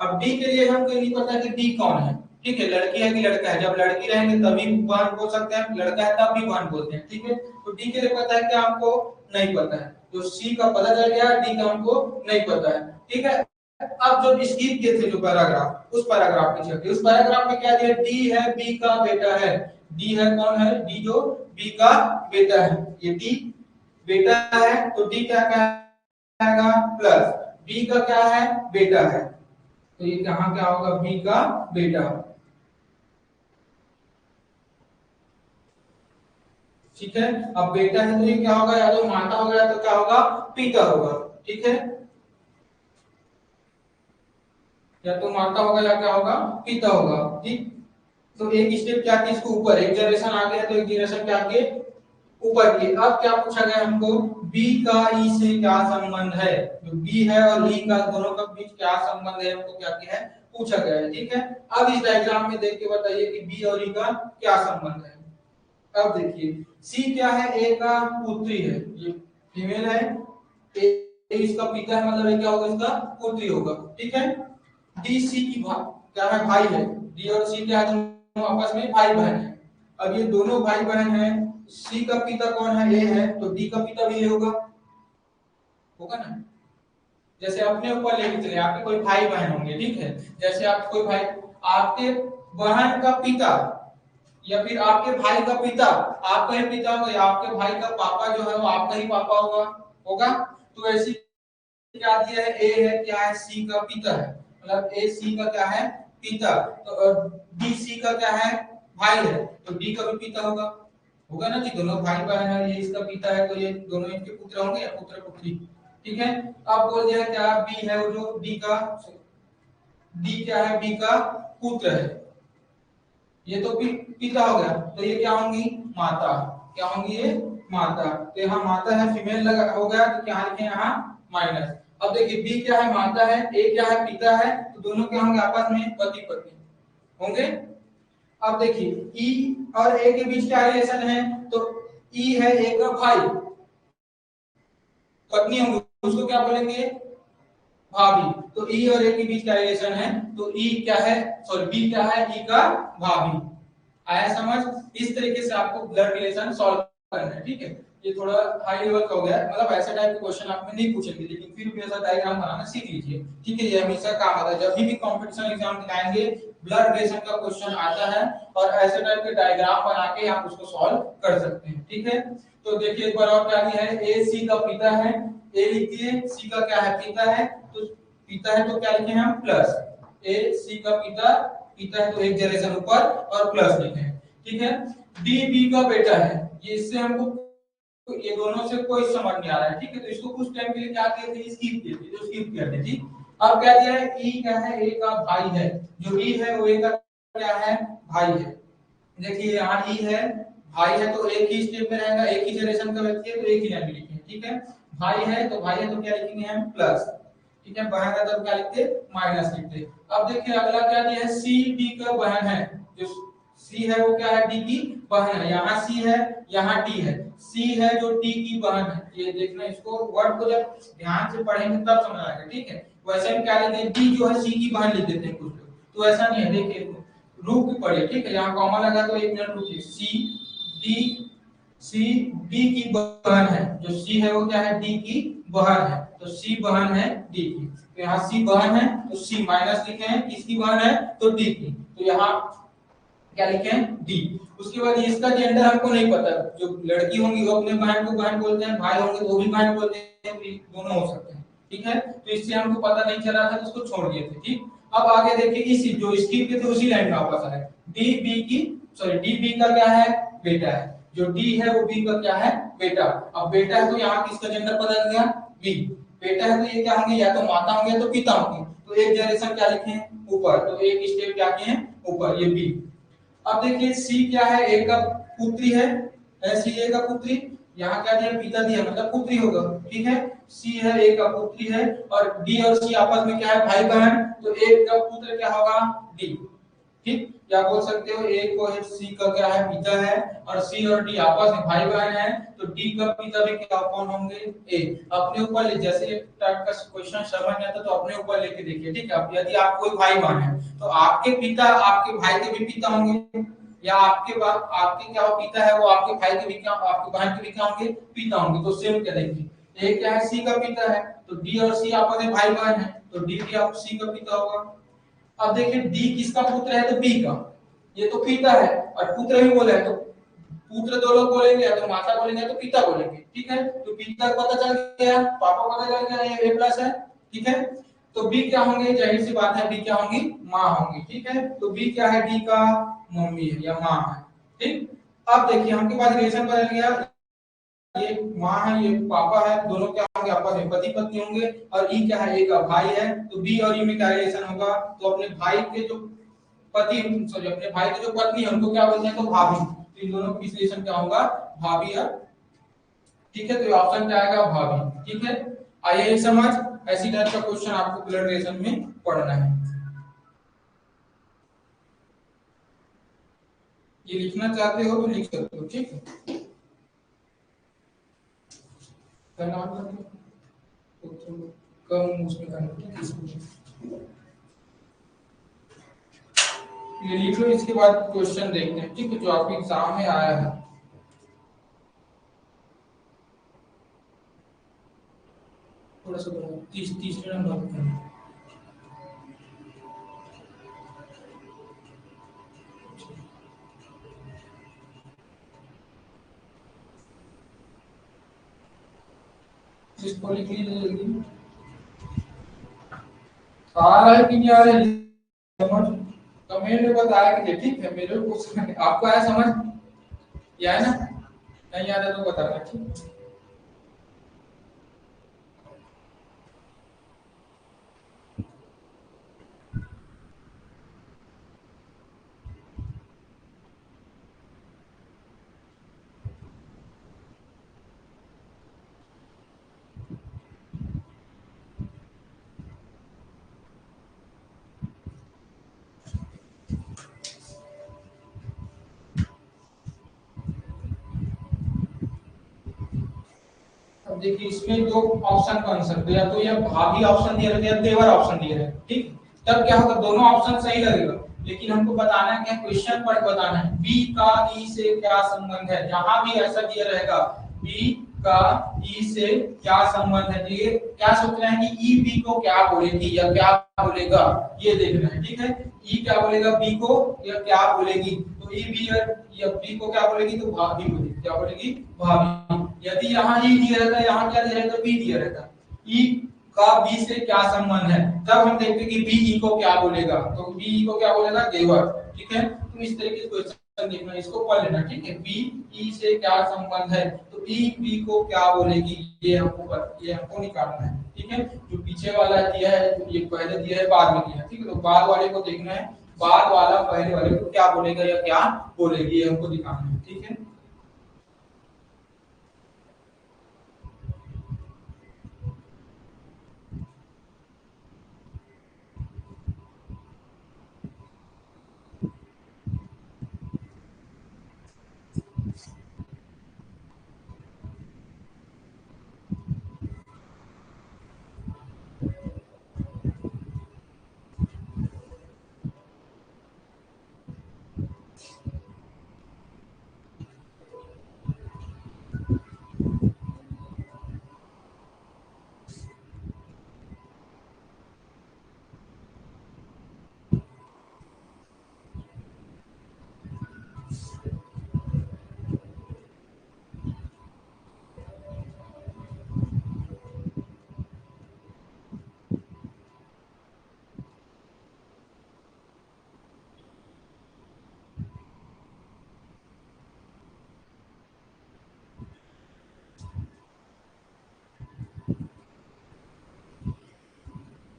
अब डी के लिए हमको नहीं पता कि डी कौन है, ठीक है, लड़की है कि लड़का है, जब लड़की रहेंगे तभी बहन बोल सकते हैं, लड़का है तब भी बहन बोलते हैं, ठीक है। तो डी के लिए पता है कि हमको नहीं पता है, तो सी का पता चल गया, डी का हमको नहीं पता है, ठीक है। अब जो स्किप किए थे जो पैराग्राफ, उस पैराग्राफ पे चलते, उस पैराग्राफ में क्या दिया, डी है बी का बेटा है, डी है कौन है डी जो बी का बेटा है, ये डी बेटा है, तो डी क्या आएगा प्लस, बी का क्या है बेटा है, तो ये कहां क्या होगा बी का बेटा, ठीक है। अब बेटा है तो ये क्या होगा, या तो माता होगा या तो क्या होगा पिता होगा, ठीक है, या तो माता होगा या क्या होगा पिता होगा, ठीक। तो एक स्टेप क्या थी इसको ऊपर, एक जनरेशन आगे है तो एक जनरेशन क्या आगे ऊपर की। अब क्या पूछा गया हमको, बी का ई से क्या संबंध है, जो बी है और ई का दोनों का बीच क्या संबंध है, हमको क्या किया है पूछा गया है, ठीक है। अब इस डायग्राम में देख के बताइए कि बी और ई का क्या संबंध है। अब देखिए सी क्या है ए का पुत्री है, ये फीमेल है, ए इसका पिता है मतलब ये क्या होगा इसका पुत्री होगा, ठीक है। डी सी की क्या है भाई है, डी और सी क्या है दोनों आपस में भाई बहन है। अब ये दोनों भाई बहन हैं, सी का पिता कौन है ए है, तो डी का पिता भी ए होगा, होगा ना। जैसे अपने ऊपर लेके चले, आपके कोई भाई बहन होंगे, ठीक है, जैसे आप कोई भाई, आपके बहन का पिता या फिर आपके भाई का पिता आपका ही पिता होगा, या आपके भाई का पापा जो है वो आपका ही पापा होगा, होगा। तो ऐसी क्या दिया है ए है क्या है सी का पिता है, मतलब ए सी का क्या है पिता, तो डी सी का क्या है भाई है, तो डी का भी पिता होगा, होगा ना जी, दोनों भाई बहन है, ये इसका पिता है तो ये दोनों इनके पुत्र होंगे या पुत्र पुत्री, ठीक है। अब बोल दिया क्या बी है वो जो डी का, डी क्या है बी का पुत्र है, ये तो पिता हो गया, तो ये क्या होंगी माता, क्या होंगी ये माता, तो यहाँ माता है फीमेल लगा हो गया, तो क्या लिखे यहाँ माइनस। अब देखिए बी क्या है माता है, ए क्या है पिता है, तो दोनों क्या होंगे आपस में पति पत्नी होंगे। अब देखिए ई और ए के बीच क्या रिलेशन है, तो ई है ए का भाई, पत्नी होंगी उसको क्या बोलेंगे भाभी, तो ई और ए के बीच क्या रिलेशन है, तो ई क्या है सॉरी बी क्या है ई का भाभी, आया समझ। इस तरीके से आपको ब्लड रिलेशन सॉल्व करना है, ठीक है। ये थोड़ा हाई लेवल का हो गया, मतलब ऐसे टाइप के क्वेश्चन आप में नहीं पूछेंगे, लेकिन फिर भी ऐसा डायग्राम बनाना सीख लीजिए, ठीक है। ये हमेशा काम आता है, जब भी कंपटीशन एग्जाम दिखाएंगे ब्लड रिलेशन का क्वेश्चन आता है और ऐसे टाइप के डायग्राम बना के आप उसको सॉल्व कर सकते हैं, ठीक है। तो देखिए एक बार और क्या दिया है, ए सी का पिता है, ए लिखिए, सी का क्या है पिता है, तो पिता है तो क्या लिखे हम प्लस, ए सी का पिता पिता है तो एक जनरेशन ऊपर और प्लस लिखे, ठीक है। डी बी का बेटा है, ये इससे हमको तो ये दोनों से कोई समझ नहीं आ रहा है, ठीक है। तो इसको कुछ टाइम के लिए क्या किए थे स्किप किए थे, जो स्किप किए थे, ठीक। अब क्या दिया है ई क्या है ए का भाई है, जो ई है वो ए का क्या है भाई है, देखिए यहाँ ई है भाई है तो एक ही स्टेप में रहेगा, एक ही जनरेशन का व्यक्ति है तो एक ही लाइन में लिखेंगे, ठीक है। भाई है तो क्या लिखेंगे हम प्लस, ठीक है। बहन है तो क्या लिखते माइनस लिखते। अब देखिए अगला क्या दिया है सी डी का बहन है, जो सी है वो क्या है, डी की बहन है। यहाँ सी है, यहाँ डी है। सी है जो डी की बहन है, ये देखना, इसको वर्ड को जब ध्यान से पढ़ेंगे तब समझ आएगा, ठीक है। वैसे हम क्या लिखते हैं, डी जो है सी की बहन लिख देते हैं कुछ लोग, तो ऐसा नहीं है। देखिए रुक के पढ़िए, ठीक है, यहाँ कॉमा लगा तो 1 मिनट रुकिए। सी डी, सी डी की बहन है, जो सी है वो क्या है, डी की बहन है, तो सी बहन है डी की। तो यहाँ सी बहन है तो सी माइनस लिखे हैं, किसकी बहन है, तो डी की, तो यहाँ क्या लिखे हैं, डी। उसके बाद इसका जेंडर हमको नहीं पता, जो लड़की होंगी वो अपने बहन को बहन बोलते हैं, भाई होंगे तो वो भी बहन बोलते हैं, दोनों हो सकते हैं, ठीक है। तो इससे हमको पता नहीं चला था तो उसको छोड़ दिए थे, ठीक। अब आगे देखिए, इसी जो स्किप के थे उसी लाइन में वापस आए। डी बी की, सॉरी डी बी का क्या है, बेटा है, जो डी है वो बी का क्या है, बेटा। अब बेटा है तो यहाँ किसका जेंडर बदल गया, बी। बेटा है तो ये क्या होंगे, या तो माता होंगे या तो पिता होंगे, तो एक जनरेशन क्या लिखे हैं ऊपर, तो एक स्टेप क्या किए हैं ऊपर, ये बी। अब देखिए सी क्या है, एक का पुत्री है, सी ए का पुत्री, यहाँ क्या दिया, पिता दिया, मतलब पुत्री होगा, ठीक है। सी है, एक का पुत्री है, और डी और सी आपस में क्या है, भाई बहन, तो एक का पुत्र क्या होगा, डी, ठीक। या बोल सकते हो एक को सी का क्या है, पिता है, और सी और डी आपस में भाई बहन है, तो डी का पिता भी क्या कौन होंगे, ए। अपने ऊपर ले, जैसे टाइप का क्वेश्चन समझ नहीं आता तो अपने ऊपर लेके देखिए, ठीक है। अब यदि आप कोई भाई बहन है तो आपके पिता आपके भाई के भी पिता होंगे, या आपके बाप आपके क्या हो, पिता है वो आपके भाई के भी क्या, आपके बहन के भी क्या होंगे, पिता होंगे। तो सेम क्या देखिए, ए क्या है, सी का पिता है, तो डी और सी आपस में भाई बहन है, तो डी भी आप सी का पिता होगा। अब देखिए डी किसका पुत्र है, तो बी का, ये तो पिता है, और पुत्र भी बोला है, तो पुत्र दो लोग बोलेंगे, या तो माता बोलेंगे या तो पिता बोलेंगे, ठीक है। तो पिता को पता चल गया, पापा को पता चल गया, ये ए प्लस है, ठीक है। तो बी क्या होंगे, जाहिर सी बात है बी क्या होंगी, माँ होंगी, ठीक है। तो बी क्या है, डी का मम्मी है या माँ है, ठीक। अब देखिए हमके पास रिलेशन बदल गया, ये माँ है ये पापा है, दोनों क्या होंगे आपस में पति पत्नी होंगे, और ई क्या है, ए का भाई है, तो बी और ई में क्या रिलेशन होगा, तो अपने भाई के जो पति, सॉरी अपने भाई की जो पत्नी है उनको क्या बोलते हैं, तो भाभी। तो इन दोनों की रिलेशन क्या होगा, भाभी है, ठीक है। तो ऑप्शन क्या आएगा, भाभी, ठीक है। आइए ये समझ, ऐसी टाइप का क्वेश्चन आपको ब्लड रिलेशन में पढ़ना है। ये लिखना चाहते हो तो लिख सकते हो, ठीक है। करना मतलब तो कम उसमें करना, ठीक है, इसमें ये लिख लो। इसके बाद क्वेश्चन देखते हैं, ठीक है, जो आपके एग्जाम में आया है। थोड़ा सा 30 मिनट बात करना। इसको लिख लीजिए जल्दी। आ रहा है कि नहीं आ रहा है समझ, कमेंट में बताया कीजिए, ठीक है। मेरे को समझ, आपको आया समझ, ये है ना, नहीं आ रहा तो बताना, ठीक है। अब देखिए इसमें दो ऑप्शन का आंसर दिया, तो ये भाभी ऑप्शन दिया रहता है या तेवर ऑप्शन दिया है, ठीक। तब क्या होगा, दोनों ऑप्शन सही लगेगा, लेकिन हमको बताना है क्या, क्वेश्चन पर बताना है बी का ई से क्या संबंध है। जहां भी ऐसा दिया रहेगा बी का ई से क्या संबंध है, ये क्या सोच रहे हैं कि ई बी को क्या बोलेगी या क्या बोलेगा, ये देखना है, ठीक है। ई क्या बोलेगा बी को या क्या बोलेगी, तो ई बी या बी को क्या बोलेगी, तो भाभी बोलेगी, क्या बोलेगी, भाभी। यदि यहाँ ई दिया रहता, यहाँ क्या दिया रहता, बी दिया रहता, ई का बी से क्या संबंध है, तब हम देखते कि बी ई को क्या बोलेगा, तो बी ई को क्या बोलेगा, देवर, ठीक है। तो इस तरीके से क्वेश्चन देखना, इसको पढ़ लेना, ठीक है। बी ई से क्या संबंध है, तो ई बी को क्या बोलेगी, ये हमको निकालना है, ठीक है। जो पीछे वाला दिया है, ये पहले दिया है बाद में दिया है, ठीक है। तो बाद वाले को देखना है, बाद वाला पहले वाले को क्या बोलेगा या क्या बोलेगी, ये हमको दिखाना है, ठीक है।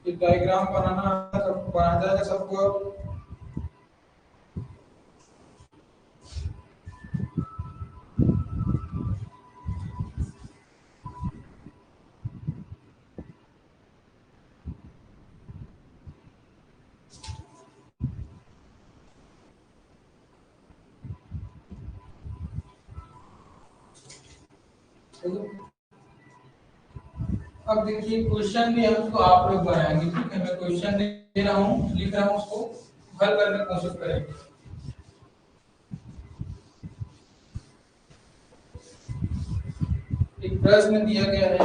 एक डायग्राम बनाना सब बना जाएगा सबको। अब देखिए क्वेश्चन भी है उसको आप लोग बनाएंगे, ठीक है। मैं क्वेश्चन दे रहा हूँ, लिख रहा हूँ, उसको हल करने की कोशिश करेंगे। एक प्रश्न दिया गया है,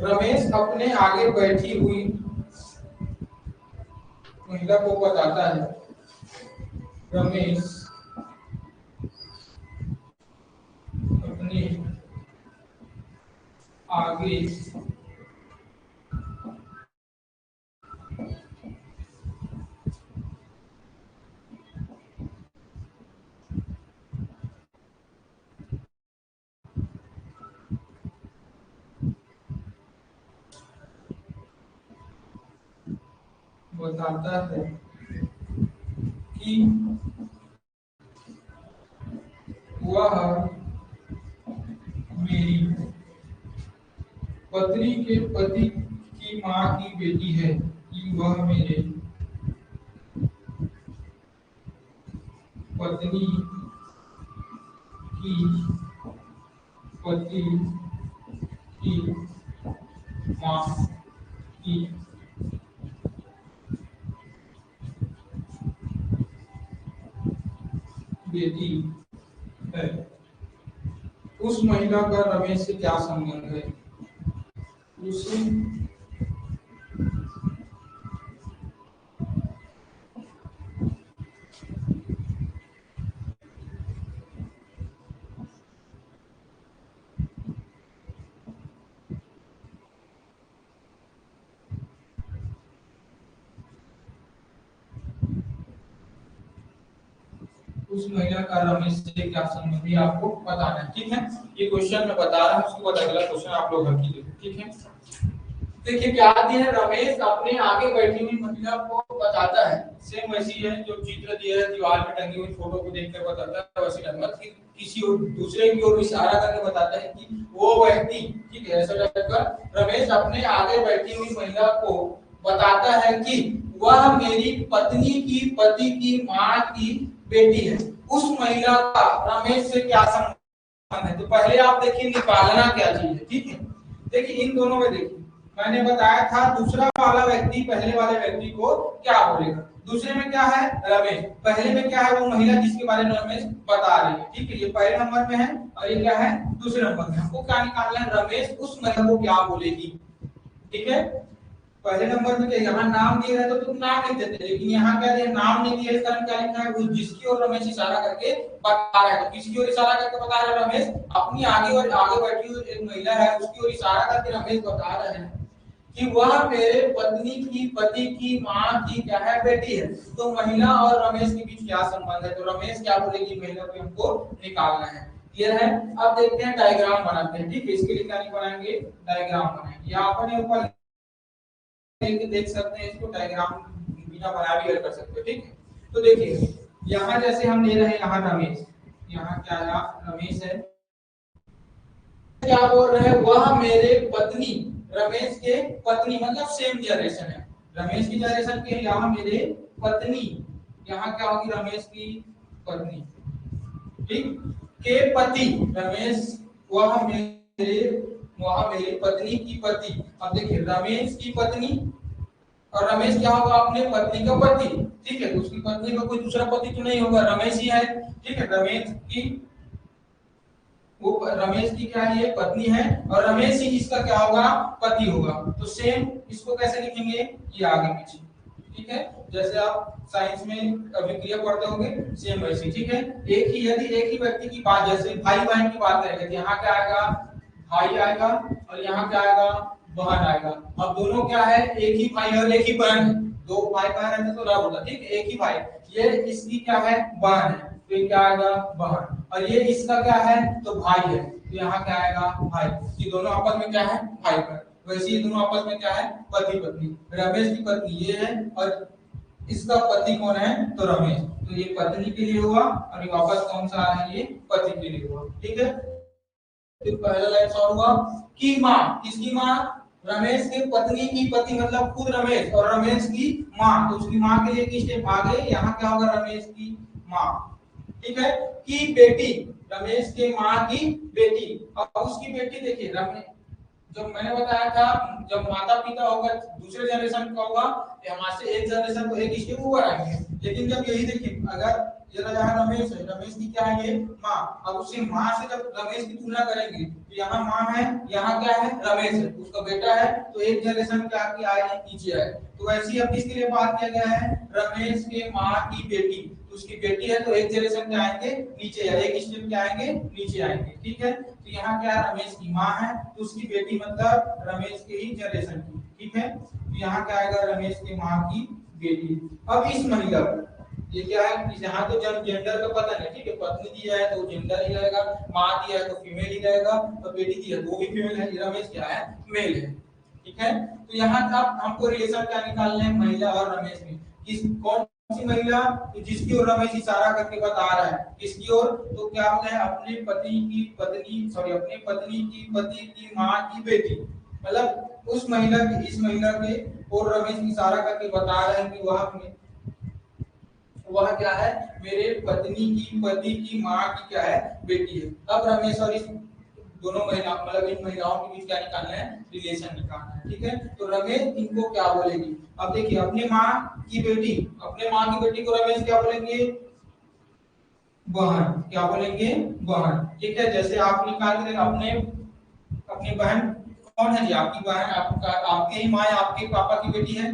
रमेश अपने आगे बैठी हुई महिला को बताता है, रमेश अपने आगे बताता है कि वह मेरी पत्नी के पति की माँ की बेटी है, कि वह मेरे पत्नी की पति की माँ की बेटी है। उस महिला का रमेश से क्या संबंध है? उस महिला का रमेश से क्या संबंध है आपको बताना है, ठीक है। ये क्वेश्चन मैं बता रहा हूँ, उसके बाद अगला क्वेश्चन आप लोग हल कीजिए, ठीक है। देखिए क्या दिया है, रमेश अपने आगे बैठी हुई महिला को बताता है, सेम वैसी है जो चित्र दिया है दीवार पे टंगी हुई फोटो को देखकर बताता है, वैसे लगभग किसी और दूसरे की ओर इशारा करके बताता है कि वो व्यक्ति, ठीक है, ऐसा लगकर रमेश अपने आगे बैठी हुई महिला को बताता है कि वह मेरी पत्नी की पति की माँ की बेटी है। उस महिला का रमेश से क्या संबंध है? तो पहले आप देखिए निकालना क्या चीज है, ठीक है। देखिए इन दोनों में देखिए मैंने बताया था दूसरा वाला व्यक्ति पहले वाले व्यक्ति को क्या बोलेगा। दूसरे में क्या है रमेश, पहले में क्या है वो महिला जिसके बारे में रमेश बता रही है, ठीक है। ये पहले नंबर में है और ये क्या है दूसरे नंबर में। हमको क्या निकालना है, रमेश उस महिला को क्या बोलेगी, ठीक है। पहले नंबर में क्या यहाँ नाम दिया है तो तुम नाम लिख देते, लेकिन यहाँ क्या दिया नाम नहीं दिया, इस कारण क्या लिखा है वो जिसकी ओर रमेश इशारा करके बता रहा है। तो किसकी ओर इशारा करके बता रहा है रमेश? अपनी आगे बैठी हुई एक महिला है उसकी ओर इशारा करके रमेश बता रहे हैं कि वह मेरे पत्नी की पति की माँ की क्या है बेटी है। तो महिला और रमेश के बीच क्या संबंध है? तो रमेश क्या बोलेगी महिला को हमको निकालना है, क्लियर है। अब देखते हैं डायग्राम बनाते हैं, ठीक है। इसके लिए क्या नहीं बनाएंगे, डायग्राम बनाएंगे। यहाँ पर ऊपर देख सकते हैं, इसको डायग्राम बिना बनाए भी कर सकते हैं, ठीक है। तो देखिए यहाँ जैसे हम ले रहे हैं यहाँ रमेश, यहाँ क्या है रमेश है, क्या बोल रहे हैं वह मेरे पत्नी, रमेश के पत्नी मतलब सेम जनरेशन है, रमेश की जनरेशन के यहाँ मेरे पत्नी, यहाँ क्या होगी रमेश की पत्नी, ठीक, के पति रमेश, वह मेरी पत्नी की पति। अब देखिए रमेश की पत्नी और रमेश क्या होगा अपने पत्नी का पति, ठीक है। तो उसकी पत्नी का कोई दूसरा पति तो नहीं होगा, रमेश ही है, ठीक है। रमेश की क्या है ये पत्नी है और रमेश ही इसका क्या होगा पति होगा। तो सेम इसको कैसे लिखेंगे, ये आगे पीछे, ठीक है। जैसे आप साइंस में अभिक्रिया पढ़ते होंगे सेम वैसे, ठीक है। यदि एक ही व्यक्ति की बात, जैसे भाई बहन की बात करेंगे तो यहाँ क्या आएगा भाई आएगा और यहाँ क्या आएगा बहन आएगा। अब दोनों क्या है एक ही भाई और एक ही बहन है, दो भाई बहन रहते तो रब होता, ठीक है, एक ही भाई, ये इसकी क्या है बहन है। तो ये क्या आएगा बहन, और ये इसका क्या है तो भाई है, तो यहाँ क्या आएगा भाई। ये दोनों आपस में क्या है भाई बहन। वैसे ये दोनों आपस में क्या है पति पत्नी। रमेश की पत्नी ये है और इसका पति कौन है तो रमेश, तो ये पत्नी के लिए हुआ और ये वापस कौन सा है ये पति के लिए हुआ। ठीक है, फिर पहला लाइन सॉल्व हुआ कि माँ, किसकी माँ रमेश के पत्नी की पति मतलब खुद रमेश, और रमेश की माँ तो उसकी माँ के लिए एक स्टेप आगे, यहाँ क्या होगा रमेश की माँ। ठीक है, कि बेटी रमेश के माँ की बेटी, अब उसकी बेटी देखिए रमेश, जब मैंने बताया था जब माता पिता होगा दूसरे जनरेशन का होगा हमारे से एक जनरेशन को एक स्टेप ऊपर आएंगे, लेकिन जब यही देखिए अगर ये रहा रमेश है, रमेश की क्या है ये माँ, अब उससे माँ से जब रमेश की तुलना करेंगे तो यहाँ माँ है यहाँ क्या है रमेश है, उसका बेटा है तो एक जनरेशन क्या की आए पीछे आए। तो वैसे ही अब किसके लिए बात किया गया है रमेश के माँ की बेटी, तो उसकी बेटी है तो एक जनरेशन क्या आएंगे नीचे, एक स्टेप क्या आएंगे नीचे आएंगे। ठीक है, तो यहाँ क्या रमेश की माँ है तो उसकी बेटी मतलब रमेश के ही जनरेशन की। ठीक है, तो यहाँ क्या आएगा रमेश के माँ की बेटी। अब इस महिला ये क्या है यहाँ तो जब जेंडर का पता नहीं, ठीक है पत्नी दिया है तो जेंडर ही रहेगा, माँ दिया है तो फीमेल ही रहेगा, और बेटी दिया है तो वो भी फीमेल है, रमेश क्या है मेल है। ठीक है, तो यहाँ अब हमको रिलेशन क्या निकालना है महिला और रमेश में, किस कौन सी महिला तो जिसकी ओर रमेश इशारा करके बता रहा है किसकी ओर, तो क्या होता है अपने पति की पत्नी सॉरी अपने पत्नी की पति की माँ की बेटी, मतलब उस महिला की इस महिला के और रमेश इशारा करके बता रहे हैं कि वह क्या है मेरे पत्नी की पति की माँ की क्या है बेटी है। अब रमेश और इस दोनों महिला मतलब इन महिलाओं के बीच क्या निकालना है रिलेशन निकालना है। ठीक है, तो रमेश इनको क्या बोलेगी, अब देखिए अपने माँ की बेटी, अपने माँ की बेटी को रमेश क्या बोलेंगे बहन, क्या बोलेंगे बहन। ठीक है, जैसे आप निकाल के अपने अपनी बहन कौन है जी आपकी बहन, आपका आपके ही माँ या आपके पापा की बेटी है,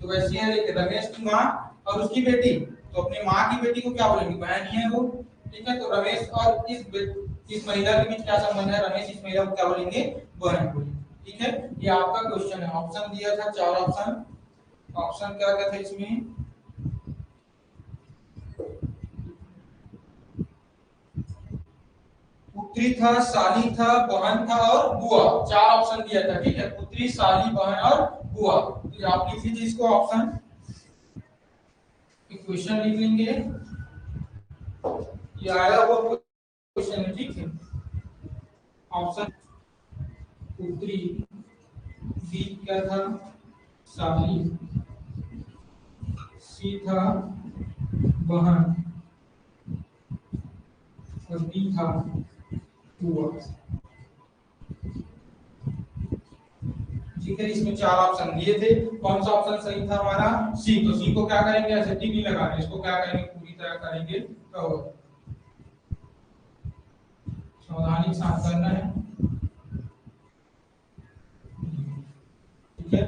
तो वैसे है देखिए रमेश की माँ और उसकी बेटी, तो अपने माँ की बेटी को क्या बोलेंगे बहन ही है वो। ठीक है, तो रमेश और इस महिला के बीच क्या संबंध है, रमेश इस महिला को क्या बोलेंगे बहन बोलेंगे। ठीक है, ये आपका क्वेश्चन है, ऑप्शन दिया था चार ऑप्शन, ऑप्शन क्या क्या था इसमें पुत्री था साली था बहन था और बुआ, चार ऑप्शन दिया था। ठीक है, पुत्री साली बहन और बुआ, तो आप लिख लीजिए इसको ऑप्शन, क्वेश्चन लिख लेंगे ये आया हुआ क्वेश्चन है। ठीक है, ऑप्शन पुत्री, बी क्या था साली, सी था बहन और डी था बुआ। ठीक है, इसमें चार ऑप्शन दिए थे, कौन सा ऑप्शन सही था हमारा सी, तो सी को क्या करेंगे ऐसे टिक नहीं लगाना, इसको क्या करेंगे पूरी तरह करेंगे कवर, सावधानी के साथ करना है। ठीक है,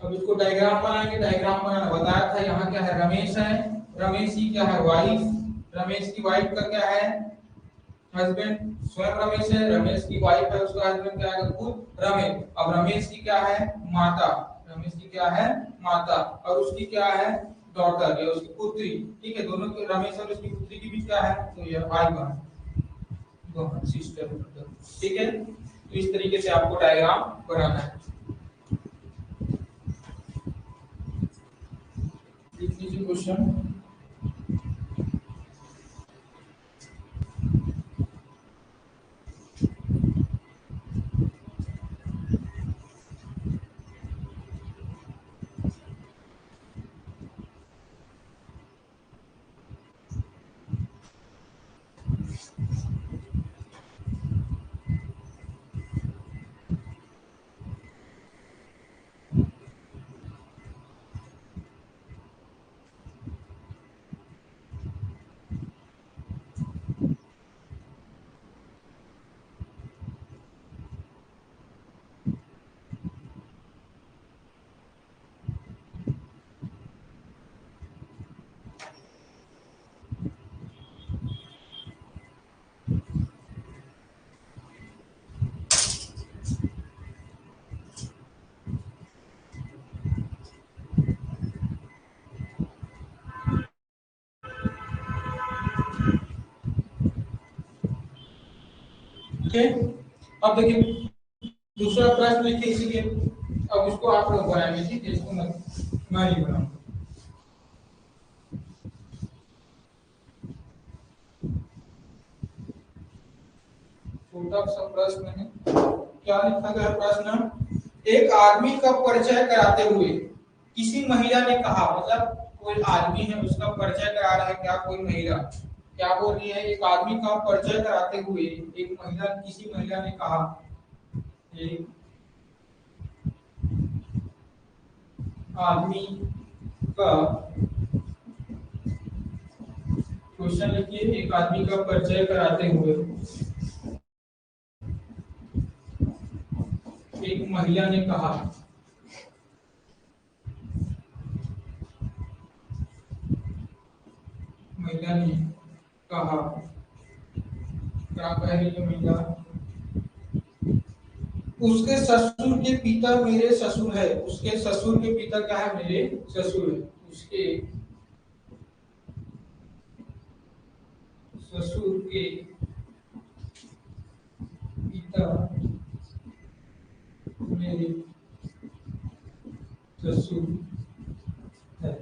अब इसको डायग्राम बनाएंगे, डायग्राम बनाना बताया था, यहाँ क्या है रमेश है, रमेश की क्या है वाइफ, रमेश की वाइफ का क्या है हस्बैंड, स्वयं रमेश है, रमेश की वाइफ है उसका हस्बैंड क्या है खुद रमेश, अब रमेश की क्या है माता, रमेश की क्या है माता और उसकी क्या है डॉटर या उसकी पुत्री। ठीक है, दोनों के रमेश और उसकी पुत्री की भी क्या है तो ये भाई बहन दोनों सिस्टर। ठीक है, तो इस तरीके से आपको डायग्राम बनाना है। क्वेश्चन ठीक है। अब देखिए दूसरा प्रश्न लिखिए इसीलिए, अब इसको आप लोग बनाएंगे, ठीक है, इसको मैं नहीं बनाऊंगा। छोटा सा प्रश्न है, क्या लिखा गया प्रश्न, एक आदमी का परिचय कराते हुए किसी महिला ने कहा, मतलब कोई आदमी है उसका परिचय करा रहा है, क्या कोई महिला क्या बोल रही है, एक आदमी का परिचय कराते हुए एक महिला किसी महिला ने कहा, एक आदमी का, क्वेश्चन लिखिए, एक आदमी का परिचय कराते हुए एक महिला ने कहा, महिला ने कहा, क्या कह रही है महिला, उसके ससुर के पिता मेरे ससुर है, उसके ससुर के पिता क्या है, मेरे ससुर है, उसके ससुर के पिता मेरे ससुर है।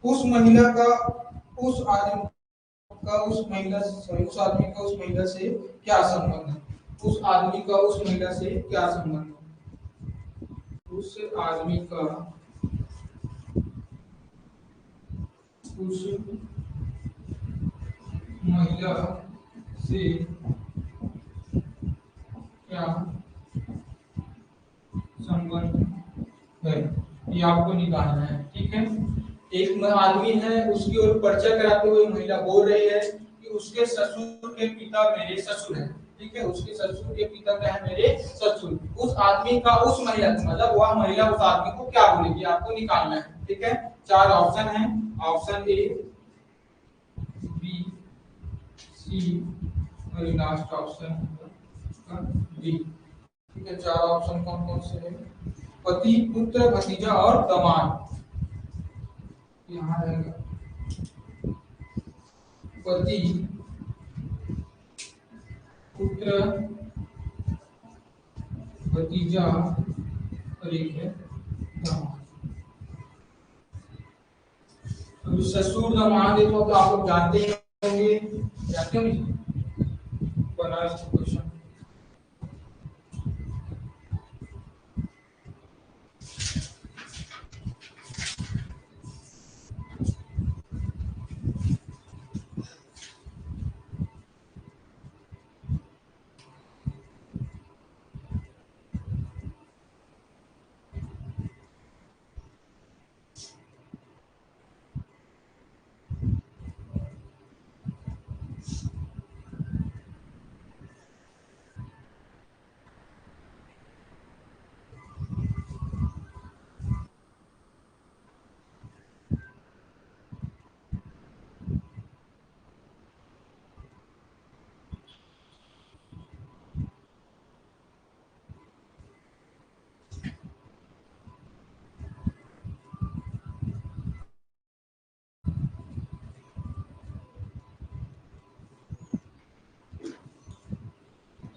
उस महिला का उस आदमी का उस महिला सॉरी उस आदमी का उस महिला से क्या संबंध है, उस आदमी का उस महिला से क्या संबंध है, उस आदमी का उस महिला से क्या संबंध है, ये आपको निकालना है, ठीक है। एक आदमी है, उसकी ओर परिचय कराते हुए महिला बोल रही है कि उसके ससुर के पिता मेरे ससुर हैं, ठीक है, उसके ससुर के पिता क्या है, मेरे ससुर। उस आदमी का उस महिला, मतलब वह महिला उस आदमी को क्या बोलेगी, आपको निकालना है, ठीक है। चार ऑप्शन है, ऑप्शन ए, बी, सी और लास्ट ऑप्शन डी, ठीक है। चार ऑप्शन कौन कौन से हैं, पति, पुत्र, भतीजा और दामाद। यहाँ रहेगा पति, पुत्र, भतीजा और एक है दामाद। तो ससुर दामाद है तो आप लोग जानते ही होंगे, जानते हो नहीं, बना क्वेश्चन।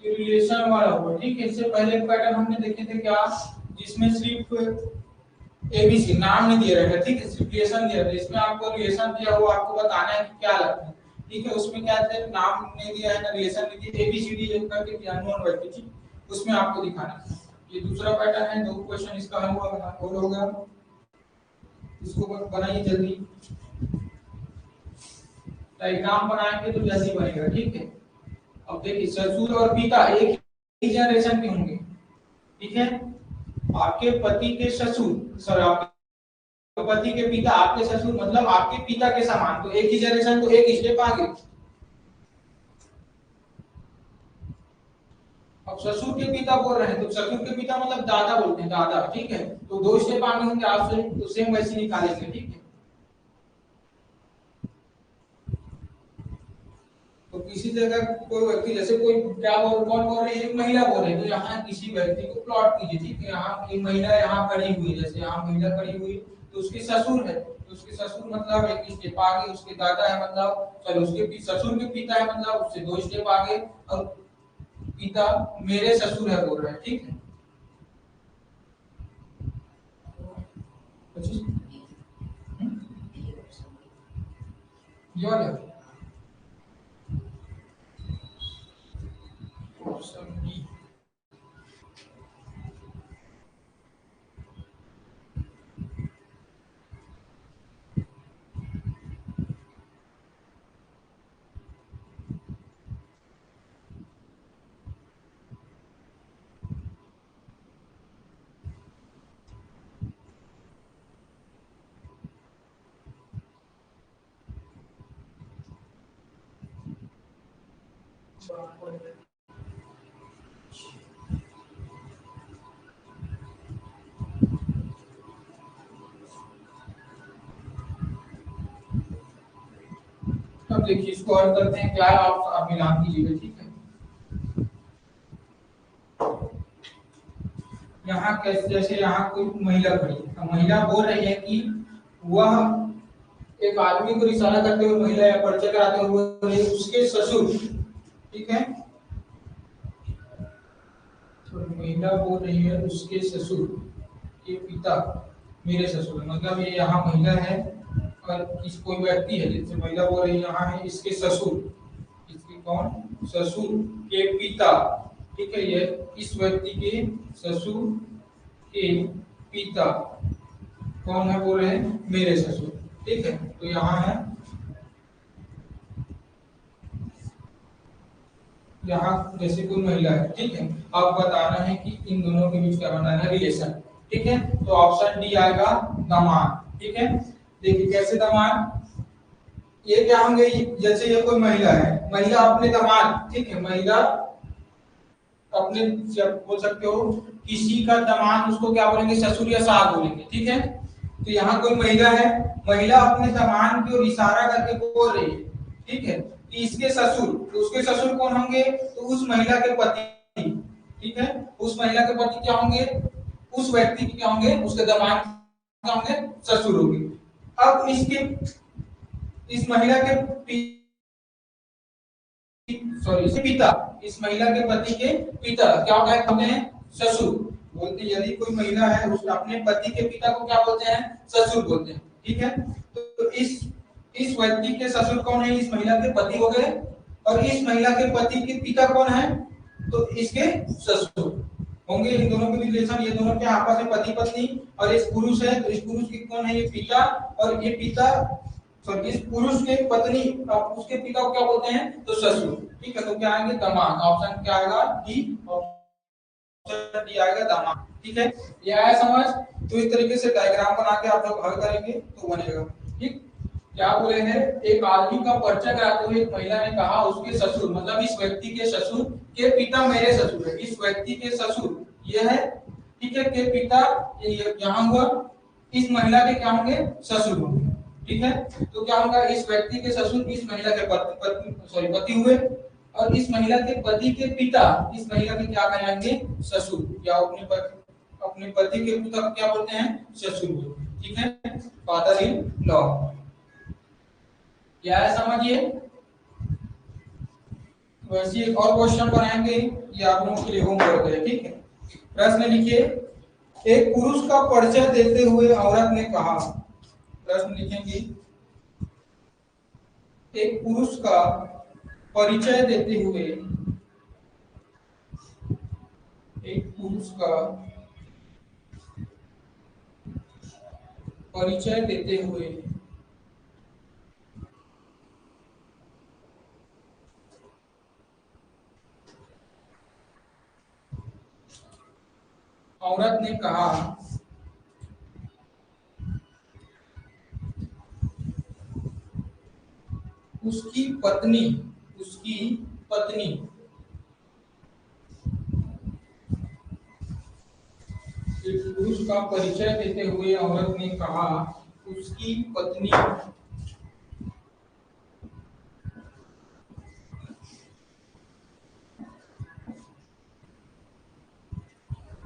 रिलेशन वाला हुआ, ठीक है। इससे पहले पैटर्न हमने देखे थे क्या, जिसमें सिर्फ एबीसी नाम नहीं दिया रहेगा, ठीक है, सिर्फ रिलेशन दिया था। इसमें आपको रिलेशन दिया हुआ, आपको बताना है कि क्या लगता है, ठीक है। उसमें क्या है, नाम नहीं दिया है ना रिलेशन नहीं दिया, एबीसीडी जो करके अननोन वर्ड की, उसमें आपको दिखाना है। ये दूसरा पैटर्न है, दो क्वेश्चन इसका हल हो गया, इसको बनाइए जल्दी, डायग्राम बनाएंगे तो जल्दी बनेगा, ठीक है। अब देखिए ससुर और पिता एक ही जनरेशन के होंगे, ठीक है। आपके पति के ससुर, सॉरी आपके पति के पिता आपके ससुर, मतलब आपके पिता के समान, तो एक ही जनरेशन, तो एक स्टेप आगे। अब ससुर के पिता बोल रहे हैं तो ससुर के पिता मतलब दादा बोलते हैं, दादा, ठीक है। तो दो स्टेप आगे होंगे आपसे, तो सेम वैसे निकालेंगे, ठीक है। तो किसी जगह कोई व्यक्ति, जैसे कोई क्या बोल, कौन बोल रही है, एक महिला बोल रही है, तो यहाँ किसी व्यक्ति को प्लॉट कीजिए, ठीक है। यहाँ एक महिला यहाँ खड़ी हुई, जैसे यहाँ महिला खड़ी हुई तो उसके ससुर है, उसके ससुर मतलब एक स्टेप आगे, उसके दादा है मतलब चलो उसके ससुर के पिता है मतलब उससे 2 स्टेप आगे, और पिता मेरे ससुर है बोल रहे हैं, ठीक है। ये वाला ऑप्शन बी। अब देखिए इसको हल करते हैं, क्या है आप मिलान कीजिएगा, ठीक है। यहाँ कैसे, जैसे यहाँ कोई महिला खड़ी है, तो महिला बोल रही है कि वह एक आदमी को इशारा करते हुए महिला या परिचय कराते हुए बोल रही है उसके ससुर, ठीक है। तो महिला बोल रही है उसके ससुर के पिता मेरे ससुर, मतलब ये यहाँ महिला है और किस कोई व्यक्ति है, जैसे महिला बोल रही है यहाँ है इसके ससुर, इसके कौन ससुर के पिता, ठीक है। ये इस व्यक्ति के ससुर के पिता कौन है बोल रहे हैं मेरे ससुर, ठीक है। तो यहाँ है, यहाँ जैसे कोई महिला है, ठीक है। अब बताना है कि इन दोनों के बीच क्या बनाना है रिलेशन, ठीक है। तो ऑप्शन डी आएगा दामाद, ठीक है। देखिए कैसे दामाद, ये क्या होंगे, जैसे ये कोई महिला है, महिला अपने दामाद, ठीक है, महिला अपने बोल सकते हो किसी का दामाद, उसको क्या बोलेंगे ससुर या सास बोलेंगे, ठीक है। तो यहाँ कोई महिला है, महिला अपने दामाद की ओर इशारा करके बोल रही है, ठीक है, कि इसके ससुर, तो उसके ससुर कौन होंगे, तो उस महिला के पति, ठीक है। उस महिला के पति क्या होंगे, उस व्यक्ति के क्या होंगे, उसके दामाद क्या होंगे, ससुर होंगे। अब इसके इस महिला के सॉरी इसके पिता, इस महिला के पति के पिता क्या होता है, कहते हैं ससुर बोलते हैं। यदि कोई महिला है उस अपने पति के पिता को क्या बोलते हैं, ससुर बोलते हैं, ठीक है। तो इस व्यक्ति के ससुर कौन है, इस महिला के पति हो गए, और इस महिला के पति के पिता कौन है, तो इसके ससुर होंगे। इन दोनों के रिलेशन, ये दोनों के आपस में पति पत्नी, और इस पुरुष है तो इस पुरुष की कौन है, ये पिता, और ये पिता इस पुरुष के पत्नी उसके पिता को क्या बोलते हैं, तो ससुर, ठीक है। तो क्या आएंगे दामाद, ऑप्शन क्या आएगा डी, ऑप्शन डी आएगा दामाद, ठीक है। ये आया समझ। तो इस तरीके से डायग्राम बना के आप लोग हल करेंगे तो बनेगा, ठीक। क्या बोले हैं, एक आदमी का परिचय कराते हुए एक महिला ने कहा उसके ससुर, मतलब इस व्यक्ति के ससुर के पिता मेरे ससुर है, इस व्यक्ति के ससुर ये है, ठीक है, के पिता यहाँ हुआ, इस महिला के क्या होंगे, ससुर होंगे, ठीक है। तो क्या होगा, इस व्यक्ति के ससुर इस महिला के पति हुए, और इस महिला के पति के पिता इस महिला के क्या कहलाएंगे, ससुर, या अपने पति के पिता को क्या बोलते हैं, ससुर, ठीक है। फादर इन लॉ, क्या है समझिए। वैसे एक और क्वेश्चन बनाएंगे, ये आप लोगों के लिए होमवर्क है, ठीक है। प्रश्न लिखिए, एक पुरुष का परिचय देते हुए औरत ने कहा, प्रश्न लिखेंगे, एक पुरुष का परिचय देते हुए, एक पुरुष का परिचय देते हुए औरत ने कहा उसकी पत्नी, उसकी पत्नी, एक पुरुष का परिचय देते हुए औरत ने कहा उसकी पत्नी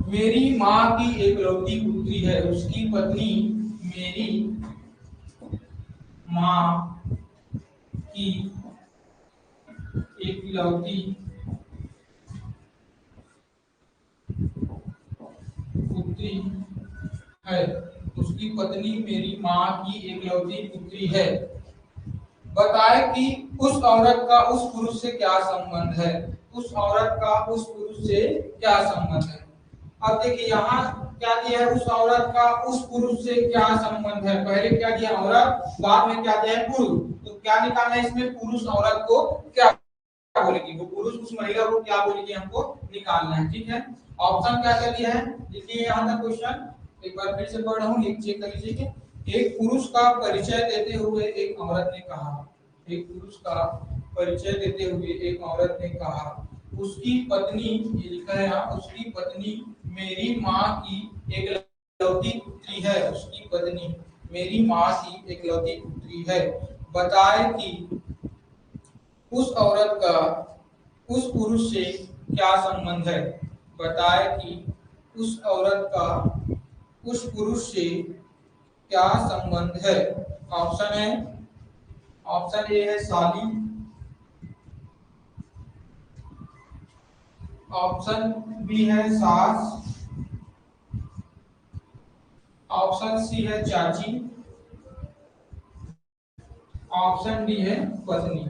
मेरी माँ की एकलौती पुत्री है, उसकी पत्नी मेरी माँ की एकलौती पुत्री है, उसकी पत्नी मेरी माँ की एकलौती पुत्री है। बताए कि उस औरत का उस पुरुष से क्या संबंध है। उस औरत का उस पुरुष से क्या संबंध है। अब देखिए यहाँ क्या दिया है, उस औरत का उस पुरुष से क्या संबंध है। पहले क्या दिया औरत, बाद में क्या दिया है पुरुष। तो क्या निकालना है इसमें, पुरुष औरत को क्या बोलेगी, वो पुरुष उस महिला को क्या बोलेगी, हमको निकालना है। ठीक है, ऑप्शन क्या क्या दिया है देखिए यहाँ का क्वेश्चन एक बार फिर से पढ़ रहा हूँ, चेक कर लीजिए कि एक पुरुष का परिचय देते हुए एक औरत ने कहा, एक पुरुष का परिचय देते हुए एक औरत ने कहा, उसकी पत्नी, ये लिखा है यहाँ, उसकी पत्नी मेरी माँ की एकलौती पुत्री है। उसकी पत्नी मेरी माँ की एकलौती पुत्री है। बताए कि उस औरत का उस पुरुष से क्या संबंध है। बताए कि उस औरत का उस पुरुष से क्या संबंध है। ऑप्शन है, ऑप्शन ए है साली, ऑप्शन बी है सास, ऑप्शन सी है चाची, ऑप्शन डी है पत्नी।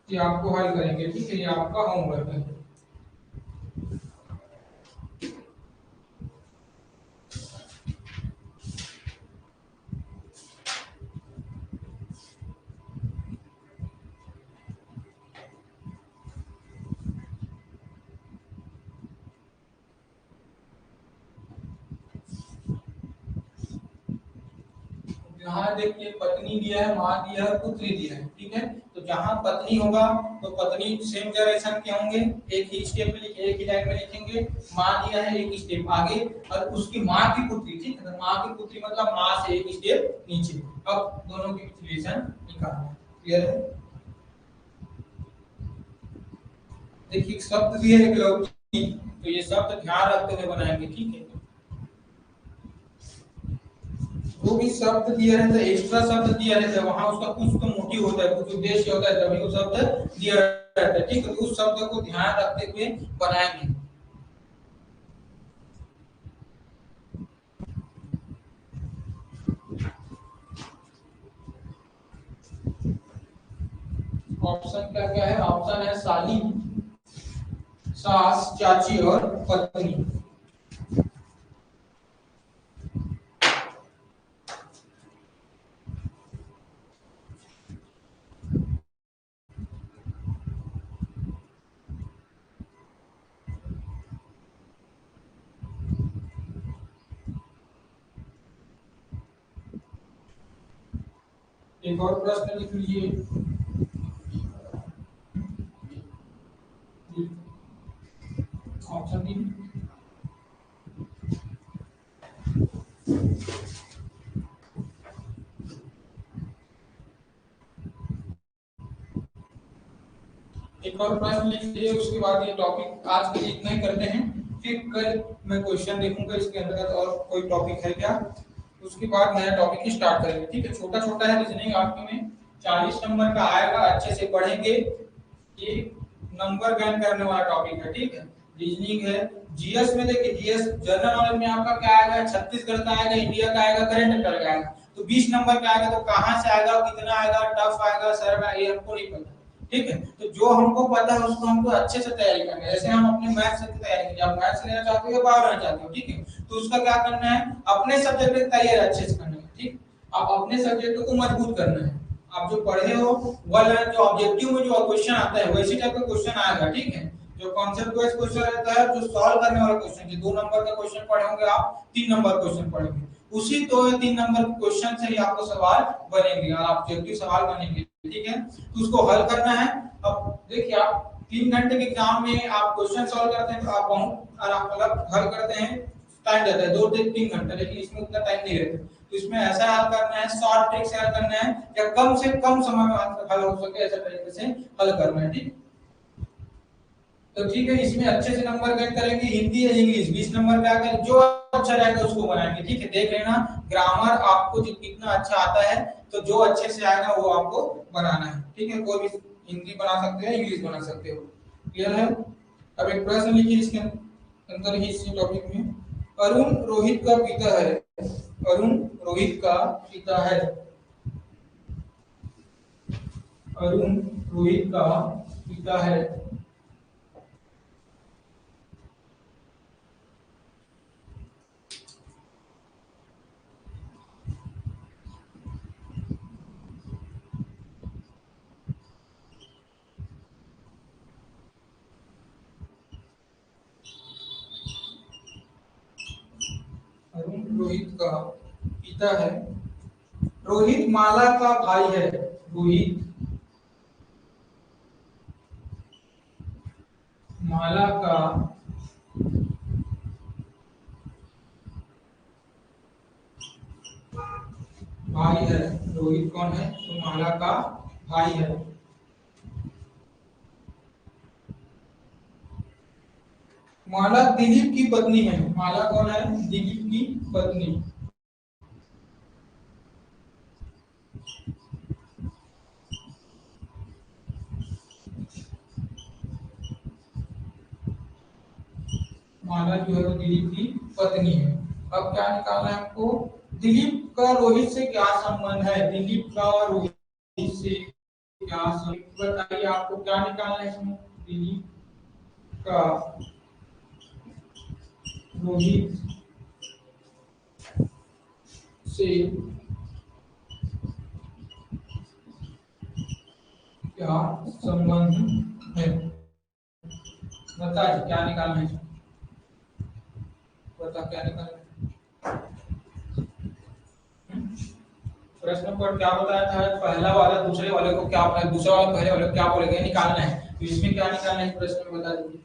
ये आपको हल करेंगे, ठीक है, ये आपका होमवर्क है। यहाँ देखिए पत्नी दिया है, माँ दिया है, पुत्री दिया है। ठीक है, तो जहाँ पत्नी होगा तो पत्नी सेम जनरेशन के होंगे, एक ही स्टेप में लिखे, एक ही लाइन में लिखेंगे। माँ दिया है एक स्टेप आगे, और उसकी माँ की पुत्री, ठीक है, तो माँ की पुत्री मतलब माँ से एक स्टेप नीचे। अब दोनों की रिलेशन निकालना, क्लियर है। देखिए शब्द दिए है एकलौती, तो ये शब्द ध्यान रखते हुए बनाएंगे। ठीक है, वो भी शब्द दिया है तो एक्स्ट्रा शब्द दिया है, वहां उसका कुछ तो मोटिव होता है, कुछ उद्देश्य होता है, तभी वो शब्द दिया रहता है। ठीक है, तो उस शब्द को ध्यान रखते हुए बनाएंगे। ऑप्शन क्या क्या है, ऑप्शन है साली, सास, चाची और पत्नी। एक और प्रश्न लिख लीजिए। ऑप्शन डी, एक और प्रश्न लिख लीजिए। उसके बाद ये टॉपिक आज के लिए इतना ही करते हैं, फिर कल मैं क्वेश्चन देखूंगा इसके अंतर्गत और कोई टॉपिक है क्या, उसके बाद नया टॉपिक स्टार्ट करेंगे। ठीक है, छोटा छोटा है रीजनिंग, आपके में 40 नंबर का आएगा, अच्छे से पढ़ेंगे। ये नंबर गेन करने वाला टॉपिक है। ठीक है, रीजनिंग है। जीएस में देखिए, जीएस जनरल नॉलेज में आपका क्या आएगा, छत्तीसगढ़ का आएगा, इंडिया का आएगा, करंट अफेयर का आएगा। तो 20 नंबर का आएगा, तो कहां से आएगा, कितना आएगा, टफ आएगा, सरल आएगा, ये हमको नहीं पता। ठीक है, तो जो हमको पता है उसको हमको अच्छे से तैयारी करना है। जैसे हम अपने मैथ्स की तैयारी करें, आप मैथ्स लेना चाहते हो या बायो लेना चाहते हो, ठीक है, तो उसका क्या करना है, अपने सब्जेक्ट की तैयारी अच्छे से करना है। ठीक, आप अपने सब्जेक्ट को मजबूत करना है। आप जो पढ़े हो वह जो ऑब्जेक्टिव में जो क्वेश्चन आता है वैसे टाइप का क्वेश्चन आएगा। ठीक है, जो कॉन्सेप्ट वाइज क्वेश्चन रहता है, जो सॉल्व करने वाला क्वेश्चन, जो 2 नंबर का क्वेश्चन पढ़े होंगे आप, 3 नंबर क्वेश्चन पढ़ेंगे, उसी 2 या 3 नंबर क्वेश्चन से ही आपको सवाल बनेंगे और ऑब्जेक्टिव सवाल बनेंगे। ठीक है, तो उसको हल करना है। अब देखिए, आप 3 घंटे के एग्जाम में आप क्वेश्चन सॉल्व करते हैं तो आप बहुत आराम मतलब हल करते हैं, टाइम जाता है 2 से 3 घंटे, लेकिन इसमें उतना टाइम नहीं रहता। तो इसमें ऐसा हल करना है, शॉर्ट ट्रिक से हल करना है, या कम से कम समय में हल हो सके ऐसा तरीके से हल करना है। ठीक, तो ठीक है, इसमें अच्छे से नंबर गेन करेंगे। हिंदी या इंग्लिश 20 नंबर का आकर जो अच्छा रहेगा उसको बनाएंगे। ठीक है, देख लेना ग्रामर आपको जो कितना अच्छा आता है, तो जो अच्छे से आएगा वो आपको बनाना है, ठीक है। कोई भी हिंदी बना सकते हो, इंग्लिश बना सकते हो, क्लियर है। अब एक प्रश्न लिखिए इसके अंदर ही, इसी टॉपिक में। अरुण रोहित का पिता है, अरुण रोहित का पिता है, अरुण रोहित का पिता है। अरुण रोहित का पिता है। रोहित माला का भाई है, रोहित माला का भाई है। रोहित कौन है? तो माला का भाई है। माला दिलीप की पत्नी है, माला कौन है? दिलीप की पत्नी। माला जो है वो दिलीप की पत्नी है। अब क्या निकालना है हमको? दिलीप का रोहित से क्या संबंध है? दिलीप का रोहित से क्या संबंध, बताइए आपको क्या निकालना है इसमें? दिलीप का रोहित से क्या संबंध है? बताइए क्या निकालना है इसमें? बता क्या निकालना है? प्रश्न पर क्या बताया था? पहला वाला दूसरे वाले को क्या, दूसरा वाला पहले वाले को क्या बोलेगा, ये निकालना है। तो इसमें क्या निकालना है प्रश्न में, बता दीजिए।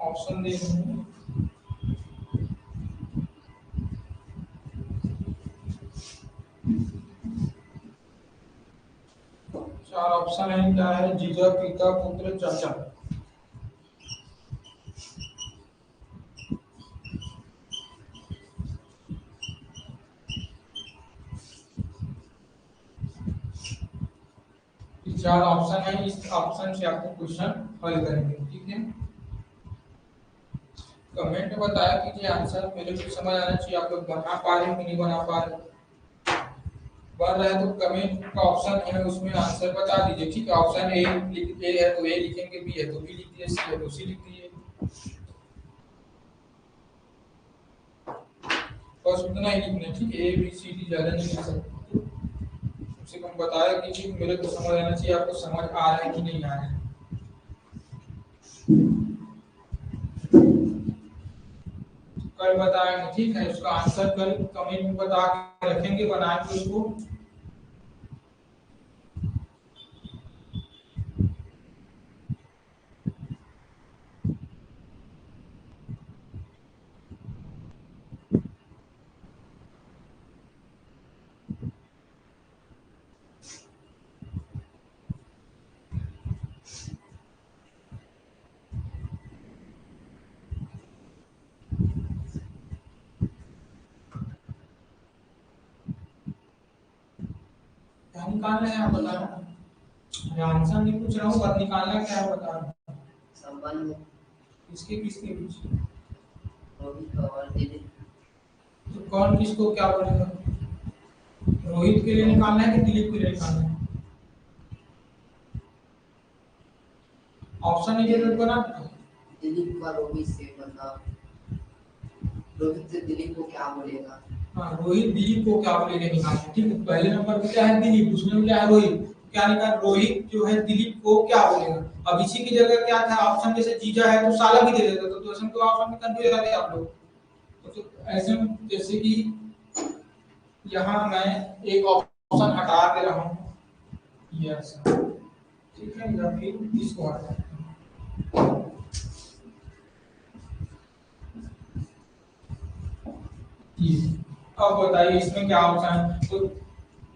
ऑप्शन दे रहे हैं। चार ऑप्शन है, क्या है? जीजा, पिता, पुत्र, चाचा। चार ऑप्शन है, इस ऑप्शन से आपको क्वेश्चन हल करेंगे, ठीक है। कमेंट में बताया कीजिए आंसर, मेरे को समझ आना चाहिए आप लोग बना पा रहे हो कि नहीं बना पा रहे। बन रहा है तो कमेंट का ऑप्शन है उसमें आंसर बता दीजिए, ठीक है। ऑप्शन ए है तो ए लिखेंगे, बी है तो बी लिख दिए, सी है तो सी लिख दिए। बस उतना ही लिखना है, ठीक है। ए बी सी डी ज्यादा नहीं लिख सकते। कम से कम बताया कीजिए, मेरे को समझ आना चाहिए आपको समझ आ रहा है कि नहीं आ रहा है। कल बताएंगे, ठीक है। उसका आंसर कल कमेंट में बता के रखेंगे, बना के उसको। क्या निकालना है आप बता रहे हैं? आंसर नहीं पूछ रहा हूँ, बस निकालना क्या है बता रहा हूँ। संबंध किसके किसके बीच? रोहित और दिलीप। तो कौन किसको क्या बोलेगा? रोहित के लिए निकालना है कि दिलीप के लिए निकालना है? ऑप्शन की जरूरत बना। दिलीप का रोहित से मतलब रोहित से दिलीप को क्या बोलेगा? हाँ, रोहित दिलीप को क्या बोलेगा निकालना, ठीक है। पहले नंबर पे क्या है? दिलीप, दूसरे में क्या है? रोहित। क्या निकाल? रोहित जो है दिलीप को क्या बोलेगा। अब इसी की जगह क्या था ऑप्शन, जैसे जीजा है तो साला भी दे देता, तो ऐसे में तो ऑप्शन में कंफ्यूज रहते आप लोग। तो ऐसे में जैसे कि यहाँ मैं एक ऑप्शन हटा दे रहा हूँ, यस, ठीक है, या फिर इसको हटा। अब बताइए इसमें क्या ऑप्शन है? तो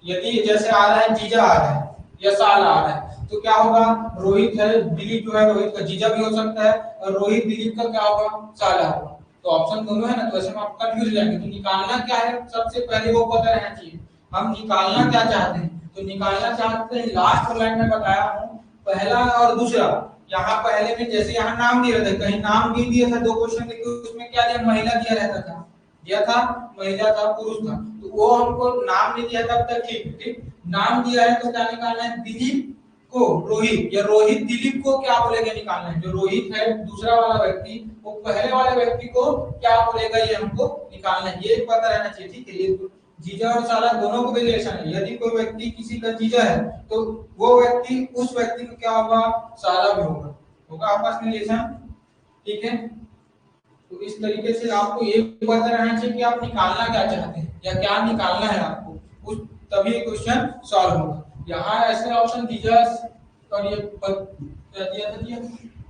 यदि जैसे आ रहा है जीजा आ रहा है या साला आ रहा है तो क्या होगा, रोहित है दिलीप जो है रोहित का जीजा भी हो सकता है और रोहित दिलीप का क्या होगा, साला होगा। तो ऑप्शन दोनों है ना, तो ऐसे में आप कंफ्यूज हो जाएंगे। तो निकालना क्या है, सबसे पहले वो पता रहना चाहिए हम निकालना क्या चाहते हैं। तो निकालना चाहते हैं, लास्ट लाइन में बताया हूं, पहला और दूसरा। यहाँ पहले में जैसे यहाँ नाम दिया रहता है, कहीं नाम भी दिया था, दो क्वेश्चन लिखे उसमें क्या दिया, महिला दिया रहता था, दिया था महिला था पुरुष था, तो वो हमको नाम नहीं दिया तब तक ठीक ठीक। नाम दिया है तो क्या निकालना है, दिलीप को रोहित या रोहित दिलीप को क्या बोलेगा निकालना है। जो रोहित है दूसरा वाला व्यक्ति, वो पहले वाले व्यक्ति को क्या बोलेगा ये हमको निकालना है, ये पता रहना चाहिए। ठीक है, ये जीजा और साला दोनों को भी रिलेशन है। यदि कोई व्यक्ति किसी का जीजा है तो वो व्यक्ति उस व्यक्ति को क्या होगा, साला भी होगा, होगा आपस में रिलेशन। ठीक है, तो इस तरीके से आपको ये पता रहना चाहिए कि आप निकालना क्या चाहते हैं या क्या निकालना है आपको, उस तभी क्वेश्चन सॉल्व होगा। यहाँ ऐसे ऑप्शन दीजिए और ये क्या दिया था, दिया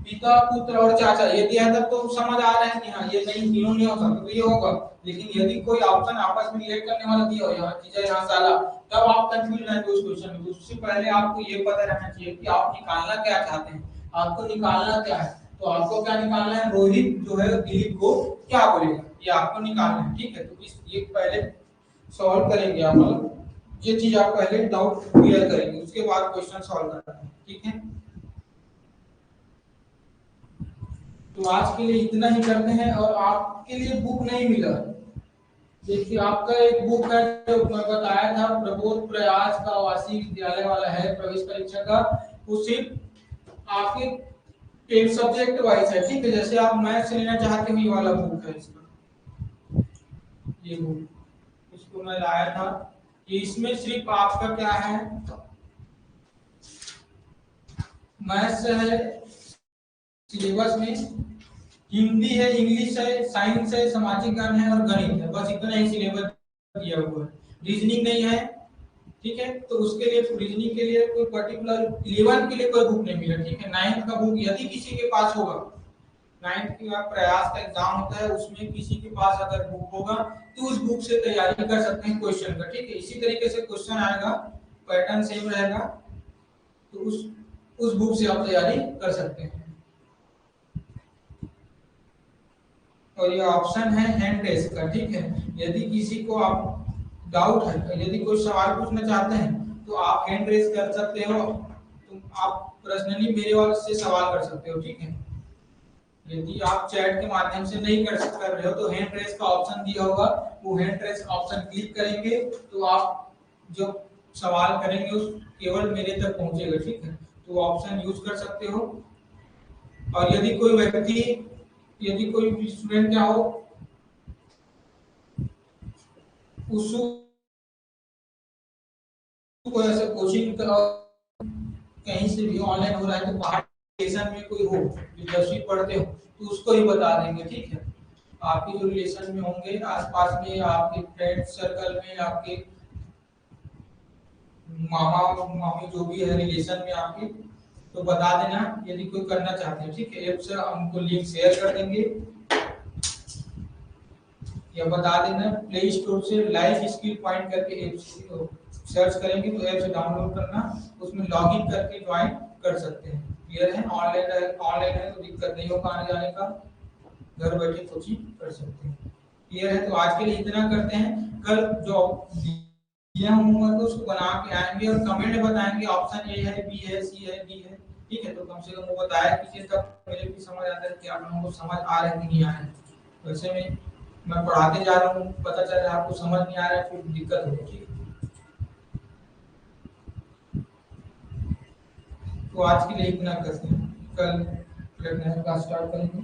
पिता पुत्र और चाचा, ये दिया तब तो समझ आ रहा है कि हाँ ये नहीं, तीनों नहीं होगा तो ये होगा। लेकिन यदि कोई ऑप्शन आपस में रिलेट करने वाला दिया हो, यहाँ जीजा यहाँ साला, तब आप कंफ्यूज रहेंगे उस क्वेश्चन में। उससे पहले आपको ये पता रहना चाहिए कि आप निकालना क्या चाहते हैं, आपको निकालना क्या है। तो आपको क्या निकालना है, रोहित जो है दिलीप को क्या बोलेगा, ये आपको निकालना है। ठीक है, तो इस ये पहले सॉल्व करेंगे आप, मतलब ये चीज आप पहले डाउट क्लियर करेंगे, उसके बाद क्वेश्चन सॉल्व करना है। ठीक है, तो आज के लिए इतना ही करते हैं। और आपके लिए बुक नहीं मिला, देखिए आपका एक बुक है जो मैं बताया था, प्रबोध प्रयास का आवासीय विद्यालय वाला है, प्रवेश परीक्षा का, वो सिर्फ आपके एक सब्जेक्ट वाइज है। ठीक है, जैसे आप मैथ से लेना चाहते हो, ये वाला बुक है इसका, ये बुक इसको मैं लाया था। कि इसमें सिर्फ आपका क्या है, मैथ्स है सिलेबस में, हिंदी है, इंग्लिश है, साइंस है, सामाजिक ज्ञान है और गणित है, बस इतना ही सिलेबस दिया हुआ है। रीजनिंग नहीं है। ठीक है, तो उसके लिए रीजनिंग के लिए कोई पर्टिकुलर 11 के लिए कोई बुक नहीं मिला। ठीक है, 9th का बुक यदि किसी के पास होगा, 9th की बार प्रयास का एग्जाम होता है, उसमें किसी के पास अगर बुक होगा तो उस बुक से तैयारी कर सकते हैं क्वेश्चन का। ठीक है, इसी तरीके से क्वेश्चन आएगा, पैटर्न सेम रहेगा, तो उस बुक से आप तैयारी कर सकते हैं। और ये ऑप्शन है हैंड रेस का। ठीक है, यदि किसी को आप डाउट है, यदि कोई सवाल पूछना चाहते हैं तो आप हैंड रेस कर सकते हो, तो आप पर्सनली मेरे वाले से सवाल कर सकते हो। ठीक है, यदि आप चैट के माध्यम से नहीं कर रहे हो तो हैंड रेस का ऑप्शन दिया होगा, वो हैंड रेस ऑप्शन क्लिक करेंगे तो आप जो सवाल करेंगे उस केवल मेरे तक पहुंचेगा। ठीक है, तो ऑप्शन यूज कर सकते हो। और यदि कोई व्यक्ति, यदि कोई स्टूडेंट क्या हो, उसको ऐसे कोचिंग कहीं से भी ऑनलाइन हो रहा है, तो बाहर रिलेशन में कोई हो जो 10वीं पढ़ते हो तो उसको ही बता देंगे। ठीक है, आपके जो रिलेशन में होंगे आसपास में, आपके फ्रेंड सर्कल में, आपके मामा मामी जो भी है रिलेशन में आपके, तो बता देना यदि कोई करना चाहते हैं। ठीक है, ऐप से हमको लिंक शेयर कर देंगे या बता देना, प्ले स्टोर से लाइफ स्किल पॉइंट करके ऐप सर्च करेंगे तो ऐप से डाउनलोड करना, उसमें लॉगिन करके ज्वाइन कर सकते हैं। क्लियर है, ऑनलाइन है तो दिक्कत नहीं होगा आने जाने का, घर बैठे कोचिंग कर सकते हैं। क्लियर है, तो आज के लिए इतना करते हैं। कल जो दिया होमवर्क है उसको बना के आएंगे और कमेंट में बताएंगे ऑप्शन ए है, बी है, सी है, डी है। ठीक है, तो कम से कम वो बताया कीजिए, तब मेरे भी समझ आता है कि आप लोगों को समझ आ रहा है कि नहीं आ रहा है। वैसे में मैं पढ़ाते जा रहा हूँ, पता चल रहा है आपको समझ नहीं आ रहा है, फिर दिक्कत होगी। ठीक है, तो आज के लिए इतना करते हैं, कल क्लास स्टार्ट करेंगे।